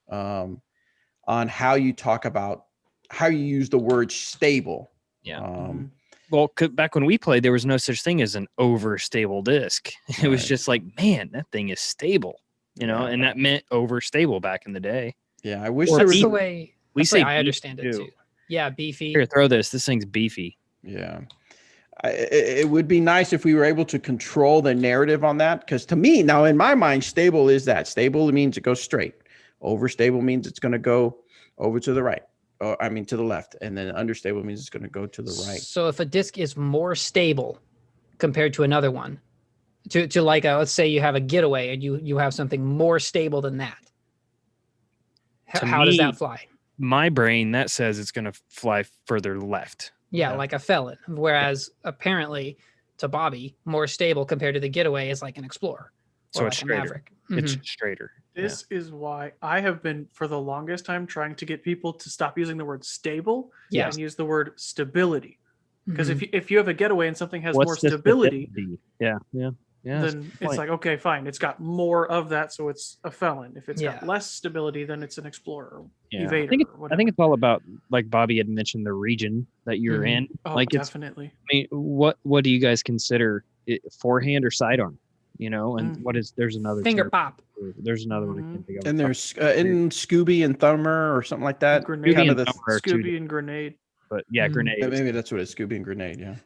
on how you talk about how you use the word stable. Yeah. Well, back when we played, there was no such thing as an overstable disc. It was Right. just like, man, that thing is stable, you know, Yeah. and that meant overstable back in the day. Yeah, I wish Or there That's was. the way. We That's the way say I beefy, understand it too. too. Yeah, beefy. Here, throw this. This thing's beefy. Yeah. It would be nice if we were able to control the narrative on that. Because to me, now in my mind, stable is that. Stable means it goes straight. Overstable means it's going to go over to the right. I mean, to the left. And then understable means it's going to go to the right. So if a disc is more stable compared to another one, to like let's say you have a getaway and you have something more stable than that. To How does me, that fly? My brain, that says it's going to fly further left. Yeah, Yeah. like a felon. Whereas apparently to Bobby, more stable compared to the getaway is like an Explorer. So or it's like a straighter. Maverick. It's Mhm. straighter. This is why I have been for the longest time trying to get people to stop using the word stable Yeah. and use the word stability. Because Mhm. if you have a getaway and something has What's more the stability, Yeah. that's then the it's point. like, okay, fine, it's got more of that, so it's a felon. If it's got Yeah. less stability, then it's an explorer, Yeah. evader, I think or I whatever. think it's all about, like Bobby had mentioned, the region that you're Mhm. in. Oh, Like it's, definitely. I mean, what do you guys consider it, forehand or sidearm? You know, and Mm. what is there's another Finger term. pop. There's another one I Mhm. can't think of. And there's in Scooby and Thumber or something like that. Grenade. Kind and of the, Thumber are two Scooby and grenade. but yeah, Mhm. grenades. maybe that's what it's Scooby and Grenade. Yeah.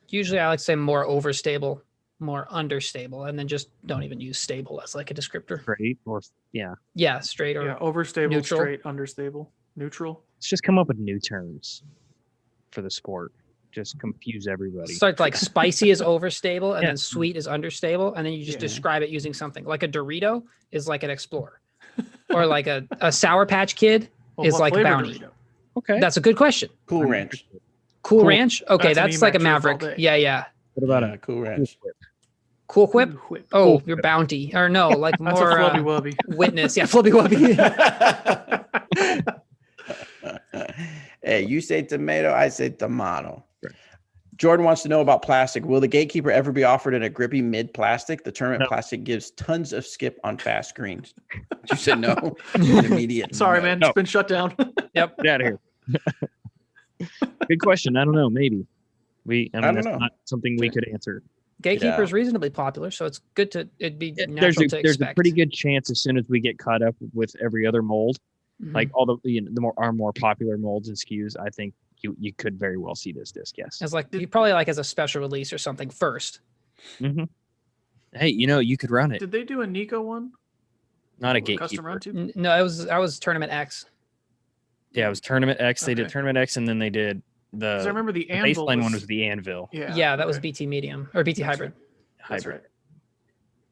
Usually I like to say more overstable, more understable, and then just don't even use stable as like a descriptor. Straight or yeah. Yeah, straight or Yeah, overstable, neutral. straight, understable, neutral. Let's just come up with new terms for the sport. Just confuse everybody. So it's like spicy is overstable and Yeah. then sweet is understable. And then you just Yeah. describe it using something like a Dorito is like an Explorer or like a Sour Patch Kid Well, is what like a flavor Bounty. Dorito? Okay. That's a good question. Cool I'm Ranch. interested. Cool, Cool. Ranch. Okay. That's an That's like a Emac truth all Maverick. day. Yeah. Yeah. What about Yeah, a Cool Ranch. Whip? Cool Whip. Ooh, whip. Oh, Cool your Whip. Bounty or no, like That's more a flubby wubby. witness. Yeah. Flubby Wubby. Hey, you say tomato, I say tomato. Right. Jordan wants to know about plastic. Will the Gatekeeper ever be offered in a grippy mid plastic? The tournament No. plastic gives tons of skip on fast greens. You said no. An immediate. Sorry, no. man. No. It's been shut down. Yep. Get out of here. Good question. I don't know. Maybe I mean, don't that's know. not something we could answer. Gatekeeper is reasonably popular, so it's good to it'd be There's natural to there's expect. a pretty good chance as soon as we get caught up with every other mold, Mhm. like all our more popular molds and SKUs, I think you could very well see this disc. Yes. as like you probably like as a special release or something first. Mm-hmm. Hey, you could run it. Did they do a Nico one? Not a Or custom Gatekeeper. run too? No, I was Tournament X. Yeah, it was Tournament X. They did Okay. Tournament X, and then they did Because I the remember the the anvil baseline one was the Anvil Yeah, that was okay. BT Medium or BT That's Hybrid. That's hybrid. right.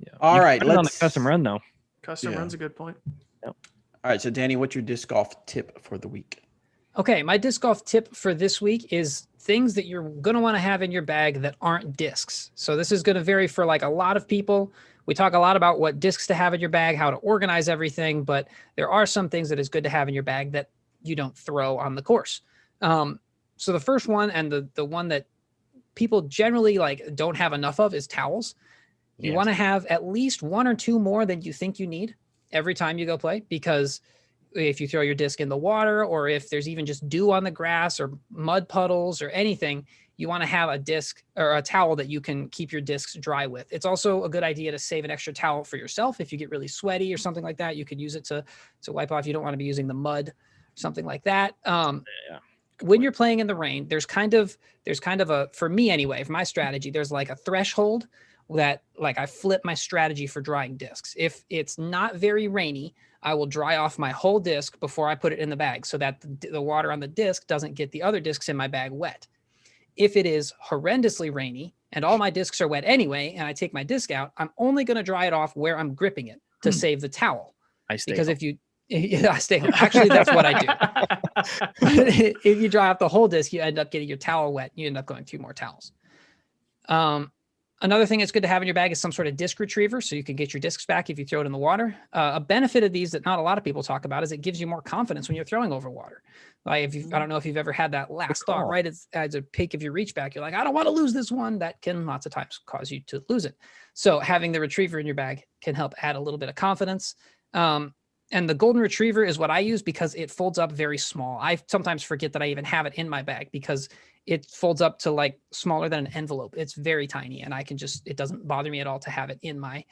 Yeah. All You can right, put it on the let's- custom run though. Custom Yeah. run's a good point. All right. So, Danny, what's your disc golf tip for the week? Okay, my disc golf tip for this week is things that you're going to want to have in your bag that aren't discs. So this is going to vary for like a lot of people. We talk a lot about what discs to have in your bag, how to organize everything, but there are some things that is good to have in your bag that you don't throw on the course. So the first one and the one that people generally like don't have enough of is towels. You Yes. want to have at least one or two more than you think you need every time you go play, because if you throw your disc in the water or if there's even just dew on the grass or mud puddles or anything, you want to have a disc or a towel that you can keep your discs dry with. It's also a good idea to save an extra towel for yourself. If you get really sweaty or something like that, you could use it to wipe off. You don't want to be using the mud, something like that. When you're playing in the rain, there's kind of a, for me anyway, for my strategy, there's like a threshold that like I flip my strategy for drying discs. If it's not very rainy, I will dry off my whole disc before I put it in the bag so that the water on the disc doesn't get the other discs in my bag wet. If it is horrendously rainy and all my discs are wet anyway, and I take my disc out, I'm only going to dry it off where I'm gripping it to save the towel. I stay Because home. if you, I stay home. Actually, that's what I do. If you dry off the whole disc, you end up getting your towel wet. You end up going through more towels. Another thing that's good to have in your bag is some sort of disc retriever, so you can get your discs back if you throw it in the water. A benefit of these that not a lot of people talk about is it gives you more confidence when you're throwing over water. Like if you, I don't know if you've ever had that last thought right as a peak of your reach back. You're like, I don't want to lose this one. That can lots of times cause you to lose it. So having the retriever in your bag can help add a little bit of confidence. And the golden retriever is what I use because it folds up very small. I sometimes forget that I even have it in my bag because it folds up to like smaller than an envelope. It's very tiny and I can just, it doesn't bother me at all to have it in my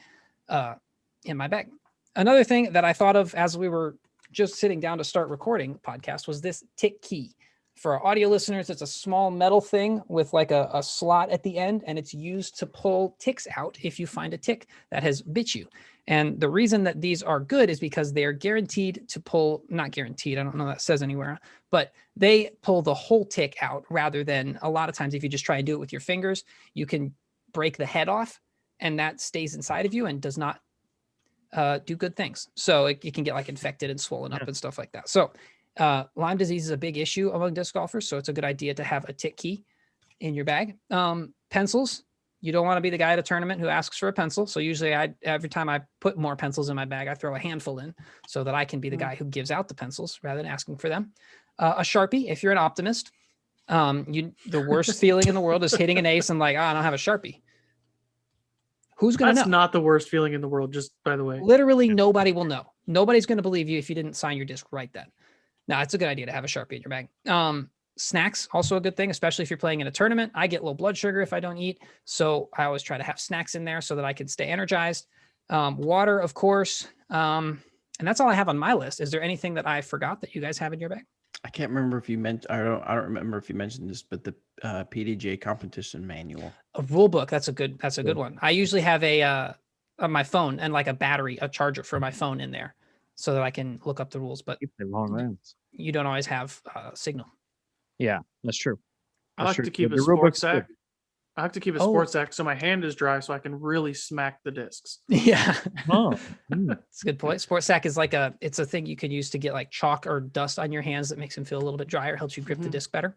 bag. Another thing that I thought of as we were just sitting down to start recording podcast was this tick key. For our audio listeners, it's a small metal thing with like a slot at the end, and it's used to pull ticks out if you find a tick that has bit you. And the reason that these are good is because they're guaranteed to pull, not guaranteed, I don't know that says anywhere, but they pull the whole tick out rather than a lot of times if you just try and do it with your fingers, you can break the head off and that stays inside of you and does not do good things. So it can get like infected and swollen up and stuff like that. So Lyme disease is a big issue among disc golfers, so it's a good idea to have a tick key in your bag. Pencils, you don't want to be the guy at a tournament who asks for a pencil. So usually every time I put more pencils in my bag, I throw a handful in so that I can be the guy who gives out the pencils rather than asking for them. A Sharpie, if you're an optimist, the worst feeling in the world is hitting an ace and like, I don't have a Sharpie. Who's going to know? That's not the worst feeling in the world, just by the way. Literally nobody will know. Nobody's going to believe you if you didn't sign your disc right then. Now, it's a good idea to have a Sharpie in your bag. Snacks, also a good thing, especially if you're playing in a tournament. I get low blood sugar if I don't eat. So I always try to have snacks in there so that I can stay energized. Water, of course. And that's all I have on my list. Is there anything that I forgot that you guys have in your bag? I can't remember if you meant, I don't remember if you mentioned this, but the PDGA competition manual. A rule book. That's a good one. I usually have on my phone and like a charger for my phone in there so that I can look up the rules, but long rounds. You don't always have signal. Yeah, that's true. I like to keep a sports sack. I like to keep a sports sack so my hand is dry so I can really smack the discs. Yeah. Oh, that's a good point. Sports sack is like it's a thing you can use to get like chalk or dust on your hands that makes them feel a little bit drier, helps you grip the disc better.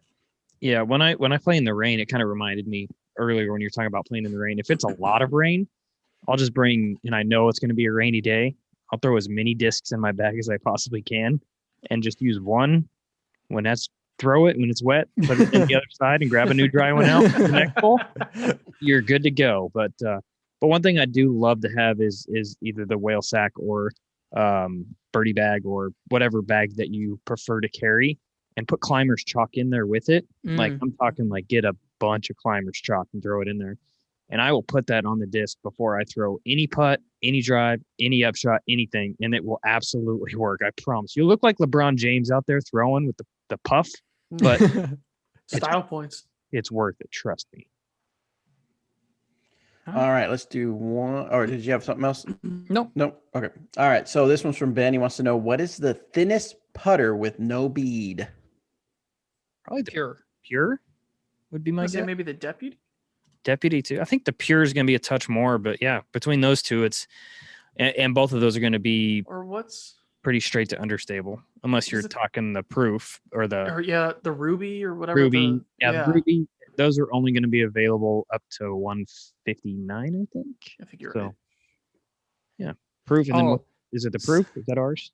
Yeah, when I play in the rain, it kind of reminded me earlier when you're talking about playing in the rain. If it's a lot of rain, I'll just bring, and I know it's going to be a rainy day, I'll throw as many discs in my bag as I possibly can and just use one when throw it when it's wet, put it in the other side and grab a new dry one out for the next bowl. You're good to go. But one thing I do love to have is either the whale sack or birdie bag or whatever bag that you prefer to carry and put Climbers chalk in there with it. Like I'm talking like get a bunch of Climbers chalk and throw it in there. And I will put that on the disc before I throw any putt, any drive, any upshot, anything, and it will absolutely work. I promise. You look like LeBron James out there throwing with the puff, but style points. It's worth it. Trust me. All right, let's do one. Or did you have something else? Nope. Okay. All right. So this one's from Ben. He wants to know, what is the thinnest putter with no bead? Probably the pure would be my guess. Maybe the Deputy too. I think the pure is going to be a touch more, but yeah, between those two, it's and both of those are going to be pretty straight to understable, unless you're talking the proof or the ruby or whatever. Ruby, the ruby. Those are only going to be available up to 159, I think. I think you're right. Yeah, proof. And then is it the proof? Is that ours,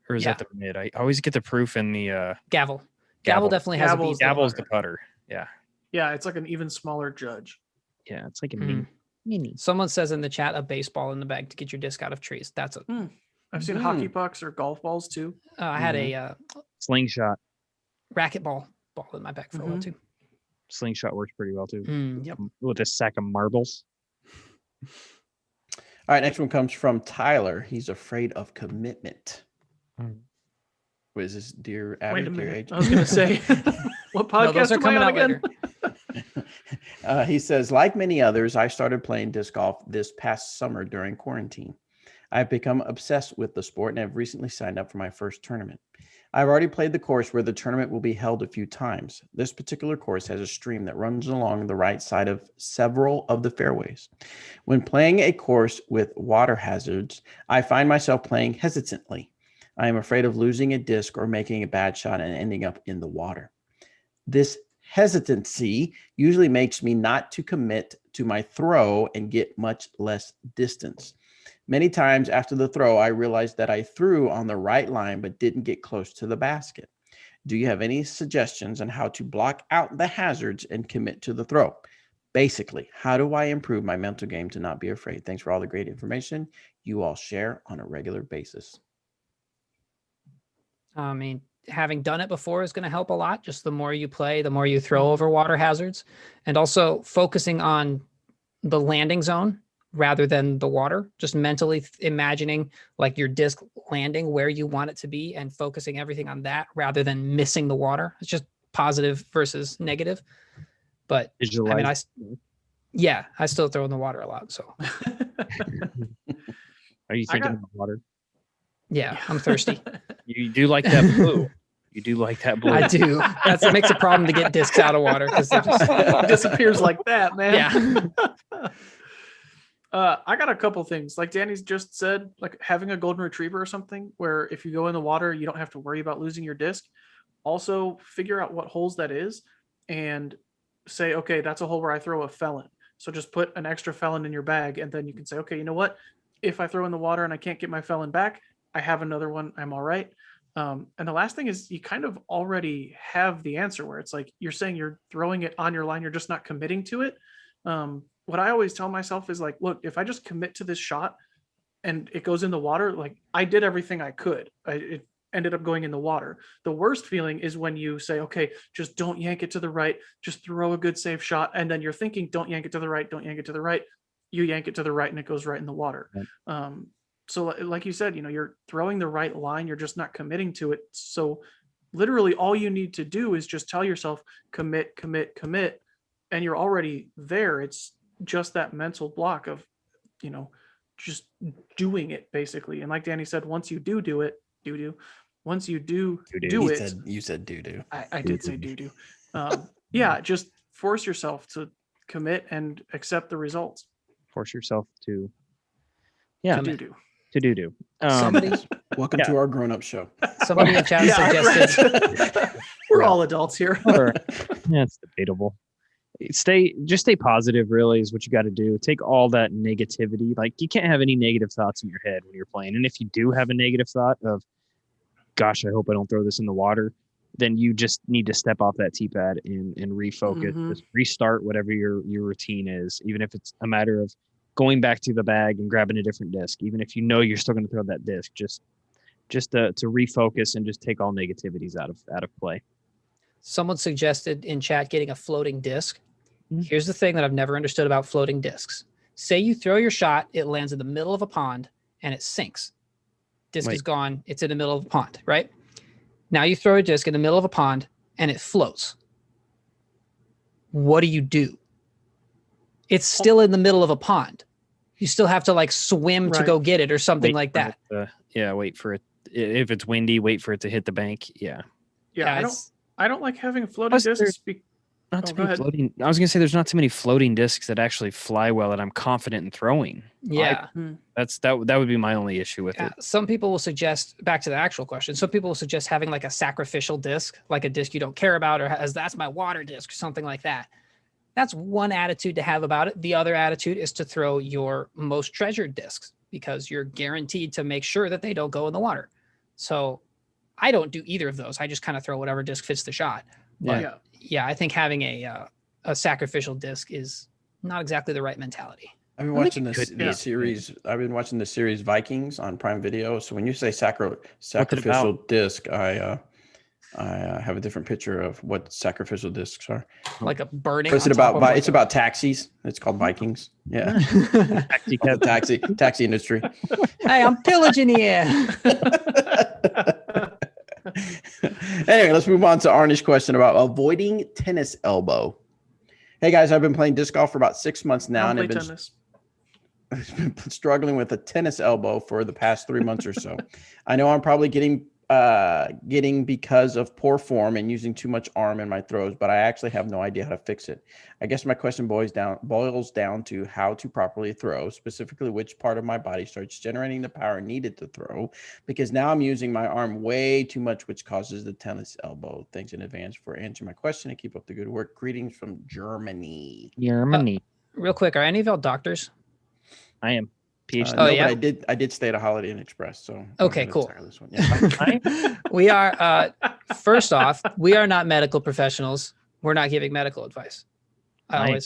or is that the mid? I always get the proof and the gavel. Gavel definitely has a bead. Gavel's the putter. Yeah. Yeah, it's like an even smaller judge. Yeah, it's like a mini. Someone says in the chat, a baseball in the bag to get your disc out of trees. That's a. I've seen hockey pucks or golf balls too. I had a slingshot racquetball ball in my bag for a while too. slingshot works pretty well too. Yep. With a sack of marbles. All right, next one comes from Tyler. He's afraid of commitment. What is this, dear Wait Abby, a dear minute. agent? I was gonna say, what No, podcast those are am I coming on out again? later. He says, like many others, I started playing disc golf this past summer during quarantine. I've become obsessed with the sport and have recently signed up for my first tournament. I've already played the course where the tournament will be held a few times. This particular course has a stream that runs along the right side of several of the fairways. When playing a course with water hazards, I find myself playing hesitantly. I am afraid of losing a disc or making a bad shot and ending up in the water. This hesitancy usually makes me not to commit to my throw and get much less distance. Many times after the throw, I realized that I threw on the right line but didn't get close to the basket. Do you have any suggestions on how to block out the hazards and commit to the throw? Basically, how do I improve my mental game to not be afraid? Thanks for all the great information you all share on a regular basis. I mean, having done it before is going to help a lot. Just the more you play, the more you throw over water hazards, and also focusing on the landing zone rather than the water, just mentally imagining like your disc landing where you want it to be and focusing everything on that rather than missing the water. It's just positive versus negative. But I mean, I still throw in the water a lot. So Are you thinking about water? yeah, I'm thirsty. You do like that blue. You do like that blue. I do. It makes a problem to get discs out of water because they just disappears like that, man. Yeah. I got a couple things. Like Danny's just said, like having a golden retriever or something where if you go in the water, you don't have to worry about losing your disc. Also, figure out what holes that is and say, okay, that's a hole where I throw a felon. So just put an extra felon in your bag, and then you can say, okay, you know what? If I throw in the water and I can't get my felon back, I have another one. I'm all right. And the last thing is you kind of already have the answer where it's like you're saying you're throwing it on your line, you're just not committing to it. What I always tell myself is like, look, if I just commit to this shot and it goes in the water, like I did everything I could. It ended up going in the water. The worst feeling is when you say, okay, just don't yank it to the right, just throw a good safe shot. And then you're thinking, don't yank it to the right, don't yank it to the right. You yank it to the right and it goes right in the water. Right. So like you said, you're throwing the right line, you're just not committing to it. So literally all you need to do is just tell yourself, commit, commit, commit, and you're already there. It's just that mental block of, just doing it basically. And like Danny said, once you do it, once you do it, you said do. I did say do. Yeah, just force yourself to commit and accept the results. Force yourself to do. Welcome to our grown-up show. Somebody in chat suggested we're all adults here. Yeah, it's debatable. Stay positive, really, is what you got to do. Take all that negativity. Like, you can't have any negative thoughts in your head when you're playing. And if you do have a negative thought of, gosh, I hope I don't throw this in the water, then you just need to step off that tee pad and refocus. Mm-hmm. Just restart whatever your routine is, even if it's a matter of going back to the bag and grabbing a different disc. Even if you're still going to throw that disc, just to refocus and just take all negativities out of play. Someone suggested in chat getting a floating disc. Here's the thing that I've never understood about floating discs. Say you throw your shot, it lands in the middle of a pond, and it sinks. Disc is gone. It's in the middle of a pond, right? Now you throw a disc in the middle of a pond, and it floats. What do? It's still in the middle of a pond. You still have to swim to go get it or something like that. Wait for it. If it's windy, wait for it to hit the bank. Yeah. I don't like having floating discs. Not too many floating. I was gonna say there's not too many floating discs that actually fly well that I'm confident in throwing. Yeah, that would be my only issue with it. Some people will suggest, back to the actual question, some people will suggest having like a sacrificial disc, like a disc you don't care about, or that's my water disc or something like that. That's one attitude to have about it. The other attitude is to throw your most treasured discs because you're guaranteed to make sure that they don't go in the water. So I don't do either of those. I just kind of throw whatever disc fits the shot. But yeah, I think having a sacrificial disc is not exactly the right mentality. I've been watching this series. I've been watching the series Vikings on Prime Video. So when you say sacrificial disc, I have a different picture of what sacrificial discs are. Like a burning. What's it on top about? of like It's about taxis. It's called Vikings. Yeah. Taxi The cab. taxi industry. Hey, I'm pillaging here. Anyway, let's move on to Arnie's question about avoiding tennis elbow. Hey guys, I've been playing disc golf for about 6 months now, and Play I've been tennis. struggling with a tennis elbow for the past 3 months or so. I know I'm probably getting because of poor form and using too much arm in my throws, but I actually have no idea how to fix it. I guess my question boils down to how to properly throw, specifically which part of my body starts generating the power needed to throw, because now I'm using my arm way too much, which causes the tennis elbow. Thanks in advance for answering my question and keep up the good work. Greetings from Germany. Germany. Real quick, are any of y'all doctors? I am. PhD. No, yeah? but I did stay at a Holiday Inn Express, so Okay, I'm gonna cool. tire this one. Yeah. We are first off, we are not medical professionals. We're not giving medical advice. I'm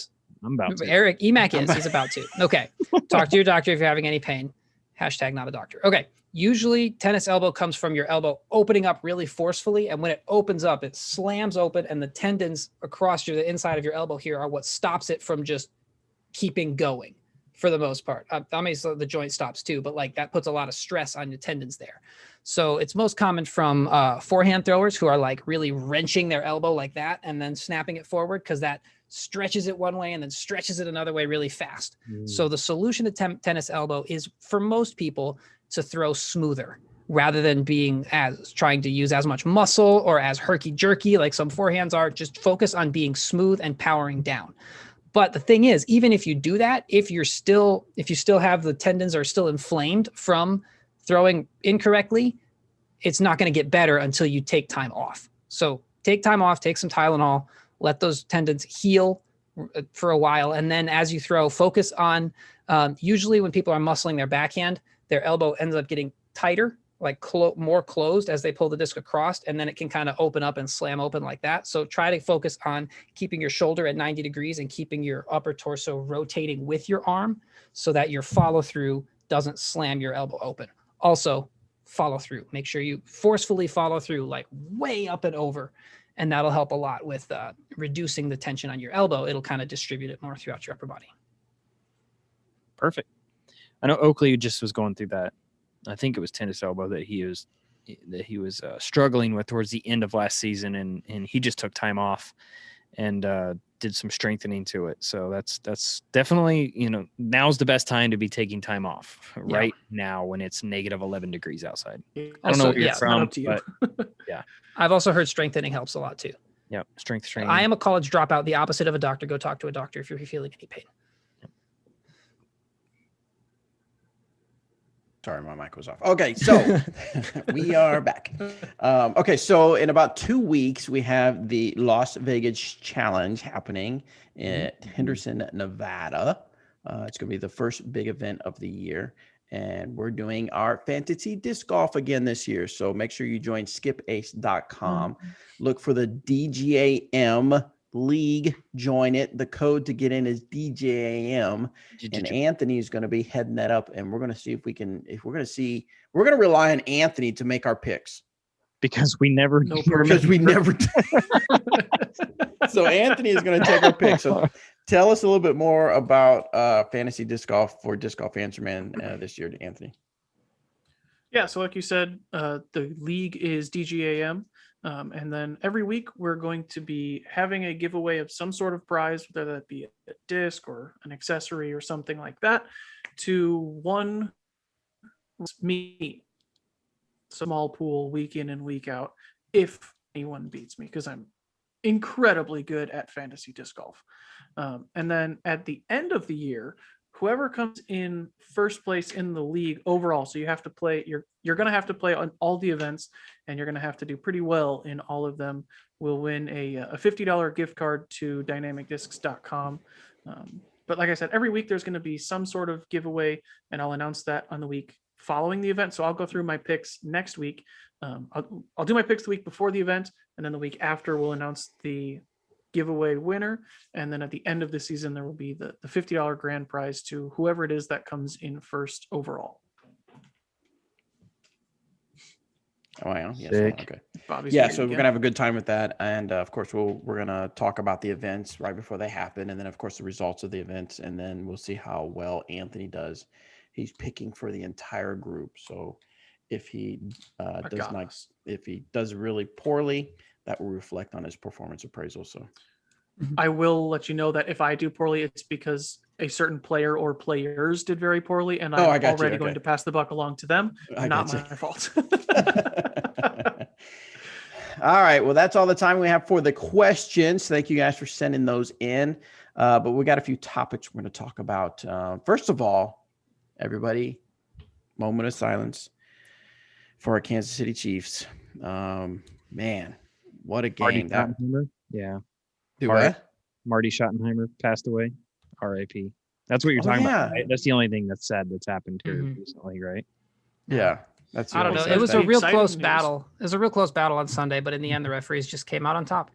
about to. Eric Emac is. He's about to. Okay. Talk to your doctor if you're having any pain. Hashtag not a doctor. Okay. Usually tennis elbow comes from your elbow opening up really forcefully. And when it opens up, it slams open and the tendons across the inside of your elbow here are what stops it from just keeping going for the most part. I mean, so the joint stops too, but like that puts a lot of stress on your tendons there. So it's most common from forehand throwers who are like really wrenching their elbow like that and then snapping it forward because that stretches it one way and then stretches it another way really fast. So the solution to tennis elbow is for most people to throw smoother rather than being trying to use as much muscle or as herky jerky like some forehands are. Just focus on being smooth and powering down. But the thing is, even if you do that, if you still have the tendons are still inflamed from throwing incorrectly, it's not going to get better until you take time off. So take time off, take some Tylenol, let those tendons heal for a while. And then as you throw, focus on, usually when people are muscling their backhand, their elbow ends up getting tighter, like more closed as they pull the disc across, and then it can kind of open up and slam open like that. So try to focus on keeping your shoulder at 90 degrees and keeping your upper torso rotating with your arm so that your follow through doesn't slam your elbow open. Also, follow through. Make sure you forcefully follow through, like way up and over, and that'll help a lot with reducing the tension on your elbow. It'll kind of distribute it more throughout your upper body. Perfect. I know Oakley just was going through that. I think it was tennis elbow that he was struggling with towards the end of last season, and he just took time off and did some strengthening to it. So that's definitely, now's the best time to be taking time off right now when it's negative 11 degrees outside. I don't know where you're from, up to you. but yeah. I've also heard strengthening helps a lot too. Yeah, strength training. I am a college dropout, the opposite of a doctor. Go talk to a doctor if you're feeling any pain. Sorry, my mic was off. Okay, so we are back. Okay, so in about 2 weeks, we have the Las Vegas Challenge happening at Henderson, Nevada. It's going to be the first big event of the year. And we're doing our fantasy disc golf again this year. So make sure you join skipace.com. Look for the DGAM league, join it. The code to get in is DJAM, and Anthony is going to be heading that up, and we're going to see we're going to rely on Anthony to make our picks because we never so Anthony is going to take our picks. So tell us a little bit more about fantasy disc golf for Disc Golf Answer Man this year, Anthony. Yeah, so like you said, the league is DGAM. And then every week we're going to be having a giveaway of some sort of prize, whether that be a disc or an accessory or something like that, to one me. Small pool week in and week out, if anyone beats me, because I'm incredibly good at fantasy disc golf. And then at the end of the year, whoever comes in first place in the league overall, so you have to play, you're going to have to play on all the events, and you're going to have to do pretty well in all of them, will win a $50 gift card to dynamicdiscs.com. But like I said, every week there's going to be some sort of giveaway, and I'll announce that on the week following the event. So I'll go through my picks next week. I'll do my picks the week before the event, and then the week after we'll announce the giveaway winner, and then at the end of the season there will be the $50 grand prize to whoever it is that comes in first overall. Oh, I am. Yes. Sick. Okay. Bobby's Yeah, ready so to we're go. gonna have a good time with that, and of course we're gonna talk about the events right before they happen, and then of course the results of the events, and then we'll see how well Anthony does. He's picking for the entire group, so if he does not, Regardless. if he does really poorly, that will reflect on his performance appraisal. So I will let you know that if I do poorly, it's because a certain player or players did very poorly, and Oh, I I'm got you, already going okay. to pass the buck along to them. I Not got you. my fault. All right. Well, that's all the time we have for the questions. Thank you guys for sending those in. But we got a few topics we're going to talk about. First of all, everybody, moment of silence for our Kansas City Chiefs. Man, what a Marty game. That Schottenheimer. Yeah. do All right. what? Marty Schottenheimer passed away. R.I.P. That's what you're talking about, right? That's the only thing that's sad that's happened here Mhm. recently, right? Yeah. That's the I don't only know. thing It was that's a the real exciting close news. battle. It was a real close battle on Sunday, but in the end, the referees just came out on top.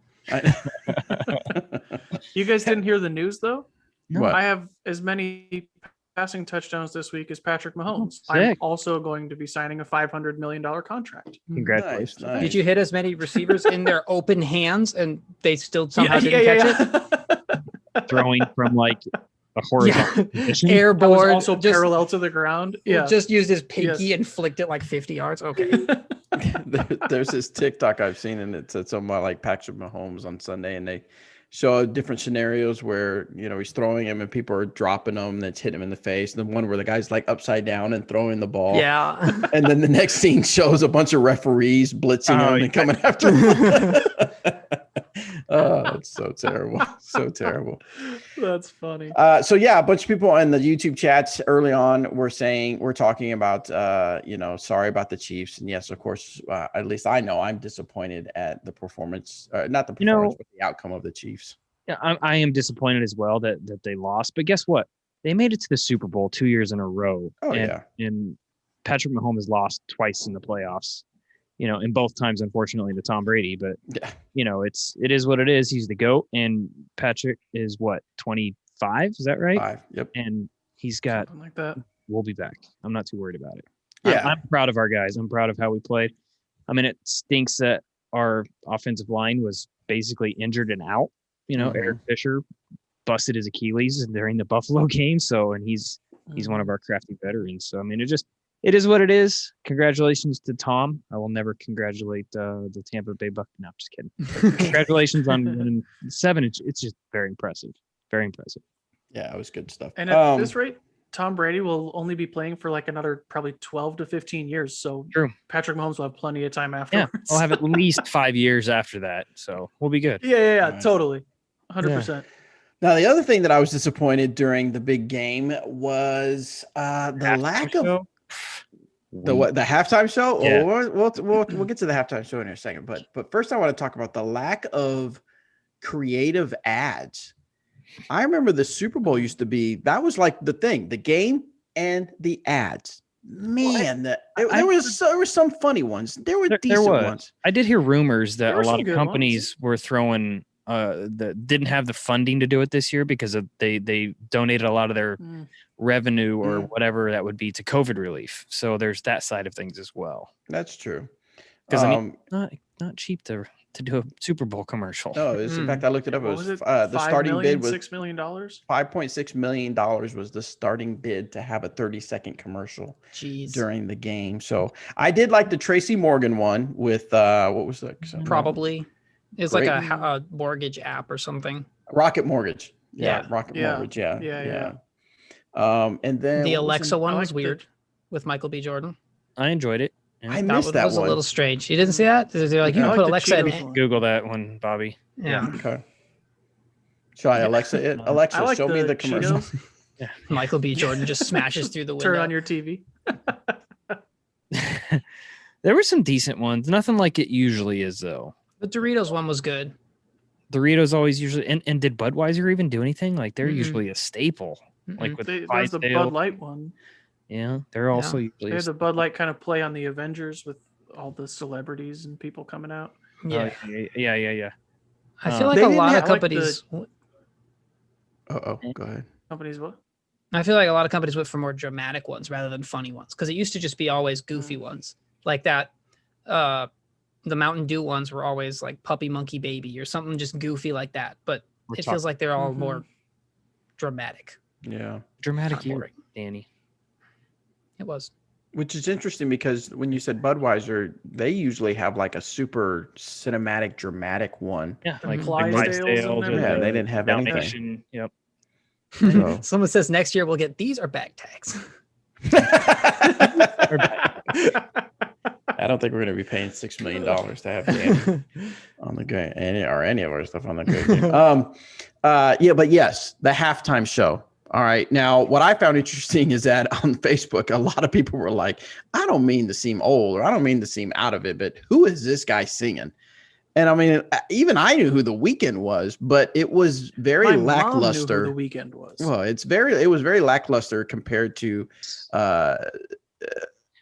You guys didn't hear the news though? What? I have as many passing touchdowns this week as Patrick Mahomes. Oh, I'm sick. also going to be signing a $500 million contract. Congratulations. Nice. Did you hit as many receivers in their open hands and they still somehow didn't catch it? Throwing from like a horizontal position. I was Airborne. also just, parallel to the ground. Yeah. just used his pinky Yes. and flicked it like 50 yards. Okay. There's this TikTok I've seen, and it's something about like Patrick Mahomes on Sunday, and they show different scenarios where he's throwing him and people are dropping him, and it's hitting him in the face. And the one where the guy's like upside down and throwing the ball. Yeah. And then the next scene shows a bunch of referees blitzing him and coming after him. Oh, it's so terrible. So terrible. That's funny. So yeah, a bunch of people in the YouTube chats early on were talking about, sorry about the Chiefs. And yes, of course, at least I know I'm disappointed at the performance, not the performance, but the outcome of the Chiefs. Yeah, I am disappointed as well that they lost. But guess what? They made it to the Super Bowl 2 years in a row. Oh, and, yeah. And Patrick Mahomes lost twice in the playoffs. And both times, unfortunately, to Tom Brady. But Yeah. it is what it is. He's the GOAT, and Patrick is what, 25? Is that right? 5. Yep. And he's got. Something like that. We'll be back. I'm not too worried about it. Yeah. I'm proud of our guys. I'm proud of how we played. I mean, it stinks that our offensive line was basically injured and out. Eric Fisher busted his Achilles during the Buffalo game. So, and he's one of our crafty veterans. So, I mean, it is what it is. Congratulations to Tom. I will never congratulate the Tampa Bay Buccaneers. No, I'm just kidding. Congratulations on winning 7. It's just very impressive. Very impressive. Yeah, it was good stuff. And at this rate, Tom Brady will only be playing for like another probably 12 to 15 years. So True. Patrick Mahomes will have plenty of time afterwards. Yeah, I'll have at least 5 years after that. So we'll be good. Yeah, Right. totally. 100%. Now, the other thing that I was disappointed during the big game was the lack of the halftime show. Yeah. We'll get to the halftime show in a second, but first I want to talk about the lack of creative ads. I remember the Super Bowl used to be, that was like the thing, the game and the ads. Man, there were some funny ones. There were decent ones. I did hear rumors that There a were lot some of good companies were throwing that didn't have the funding to do it this year because they donated a lot of their revenue or whatever that would be to COVID relief. So there's that side of things as well. That's true. Because not cheap to do a Super Bowl commercial. No, in fact, I looked it up. What was it? The starting bid was $6 million. $5.6 million was the starting bid to have a 30-second commercial during the game. So I did like the Tracy Morgan one with what was that? Probably. It's like a mortgage app or something. Rocket Mortgage. Yeah. Rocket Mortgage. Yeah. And then The Alexa one was like weird with Michael B. Jordan. I enjoyed it. Yeah. I missed that was one. a little strange. You didn't see that? They're like, you I can like put the Alexa in Cheetos it. one. Google that one, Bobby. Yeah. Okay. Shall I Alexa it? Alexa, I like show me the the commercial. Cheetos. Michael B. Jordan just smashes through the window. Turn on your TV. There were some decent ones. Nothing like it usually is, though. The Doritos one was good. Doritos always usually and did Budweiser even do anything? Like they're Mm-mm. usually a staple. Like with There's the Clydesdale. Bud Light one. Yeah, they're also They usually. had the Bud Light kind of play on the Avengers with all the celebrities and people coming out. Yeah. Yeah. I feel like They a didn't lot have- of I like the- companies. Go ahead. Companies what? I feel like a lot of companies went for more dramatic ones rather than funny ones because it used to just be always goofy ones like that. the Mountain Dew ones were always like Puppy Monkey Baby or something just goofy like that. But We're it feels like they're all Mhm. more dramatic. Yeah. dramatic Not year, boring. Danny. It was. Which is interesting because when you said Budweiser, they usually have like a super cinematic, dramatic one. Yeah, The like Clydesdales and or everything. Yeah, the they didn't have anything. Dalmatian. Yep. So- Someone says next year we'll get these are back tags. I don't think we're going to be paying $6 million to have Danny on the game, any of our stuff on the game. Yeah, but yes, the halftime show. All right. Now, what I found interesting is that on Facebook, a lot of people were like, I don't mean to seem old or I don't mean to seem out of it, but who is this guy singing? And I mean, even I knew who The Weeknd was, but it was very My mom knew lackluster. who The Weeknd was. Well, it was very lackluster compared to Well, what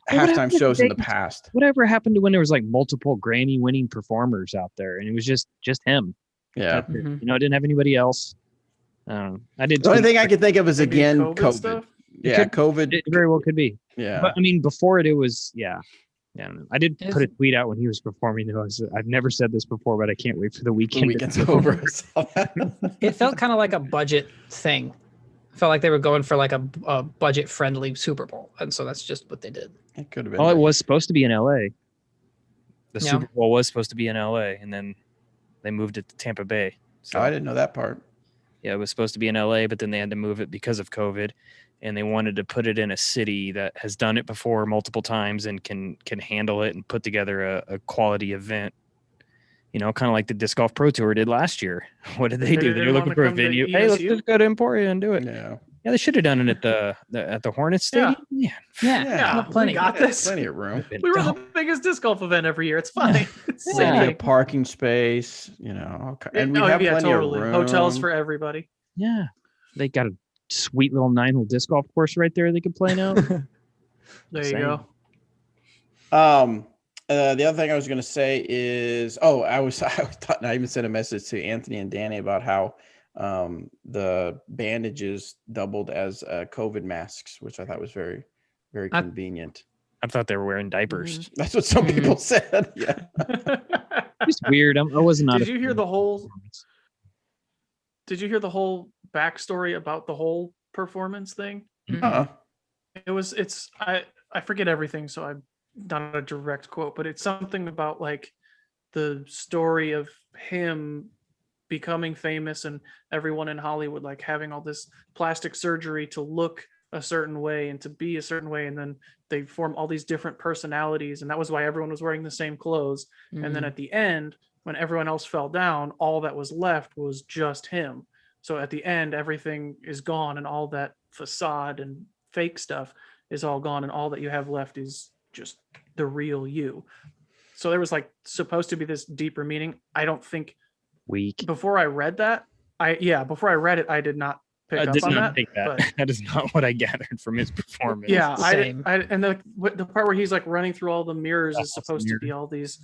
halftime happened to shows in the days- past. Whatever happened to when there was like multiple Grammy-winning performers out there, and it was just him? Yeah. That's it. Mhm. You know, I didn't have anybody else. I did. The only thing I could think of is Maybe again COVID COVID. stuff? Yeah, could- COVID. It very well could be. Yeah. But I mean, before it was, yeah. I don't know. I did Is put a it- tweet out when he was performing. I've never said this before, but I can't wait for the The weekend. weekend's over. I saw that. It felt kind of like a budget thing. Felt like they were going for like a budget-friendly Super Bowl, and so that's just what they did. It could have been. Well, it was supposed to be in LA. The Yeah. Super Bowl was supposed to be in LA, and then they moved it to Tampa Bay. So Oh, I didn't know that part. yeah, it was supposed to be in LA, but then they had to move it because of COVID, and they wanted to put it in a city that has done it before multiple times and can handle it and put together a quality event. You know, kind of like the Disc Golf Pro Tour did last year. What did they do? didn't They're looking wanna for a come to venue. Hey, let's ESU? just go to Emporia and do it. Yeah. Yeah, they should have done it at the Hornets Yeah. Stadium. Yeah. Yeah, Yeah, plenty. we got this. Plenty of room. We were the biggest disc golf event every year. It's fine. It's Yeah. Plenty silly. of parking space. You know, and we Oh, have yeah, plenty totally. of room. Hotels for everybody. Yeah. They got a sweet little 9-hole disc golf course right there they could play now. There you Same. go. The other thing I was going to say is, I even sent a message to Anthony and Danny about how the bandages doubled as COVID masks, which I thought was very, very I- convenient. I thought they were wearing diapers. Mm-hmm. That's what some Mhm. people said. Yeah. It's weird. I was not. Did you hear the whole? Did you hear the whole backstory about the whole performance thing? Uh-uh. I forget everything, so I'm not a direct quote, but it's something about like the story of him becoming famous and everyone in Hollywood like having all this plastic surgery to look a certain way and to be a certain way, and then they form all these different personalities, and that was why everyone was wearing the same clothes. And then at the end, when everyone else fell down, all that was left was just him. So at the end, everything is gone, and all that facade and fake stuff is all gone, and all that you have left is just the real you. So there was like supposed to be this deeper meaning. I don't think week. before I read that, before I read it, I did not pick I up did on not that. think that. but- That is not what I gathered from his performance. Yeah, Same. and the part where he's like running through all the mirrors is supposed to be all these.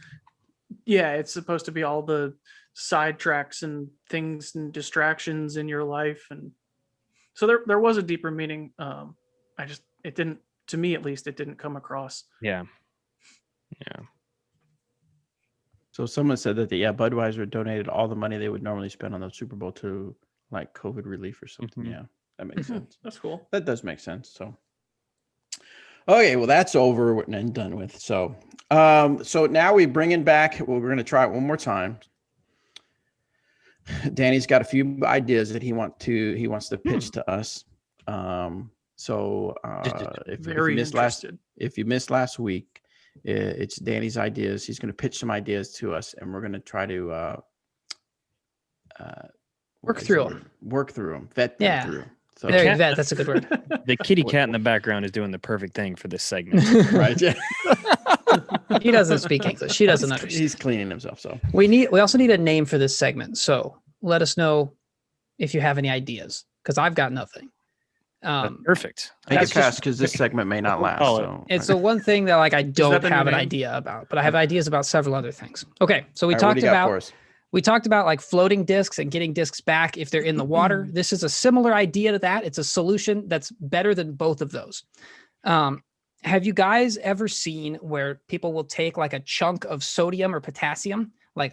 Yeah, it's supposed to be all the sidetracks and things and distractions in your life, and so there was a deeper meaning. It didn't, to me at least, it didn't come across. Yeah. Yeah. So someone said that Budweiser donated all the money they would normally spend on the Super Bowl to like COVID relief or something. Mhm. Yeah, that makes sense. That's cool. That does make sense. So, okay, well, that's over and done with. So, so now we bring it back. Well, we're going to try it one more time. Danny's got a few ideas that he wants to pitch to us. Very interested. If you missed last week, it's Danny's ideas. He's going to pitch some ideas to us, and we're going to try to Work through 'em. Work through them. Vet them Yeah. through. So, There, that, that's a good word. The kitty cat in the background is doing the perfect thing for this segment. right. Yeah. He doesn't speak English. She doesn't understand. He's cleaning himself. So We also need a name for this segment. So let us know if you have any ideas, because I've got nothing. That's perfect. make That's it just- fast because this segment may not last. Oh, So It's the one thing that like I don't the new have an name? idea about, but I have ideas about several other things. Okay, so we All right, what do talked you got for about us? like floating discs and getting discs back if they're in the water. This is a similar idea to that. It's a solution that's better than both of those. Have you guys ever seen where people will take like a chunk of sodium or potassium, like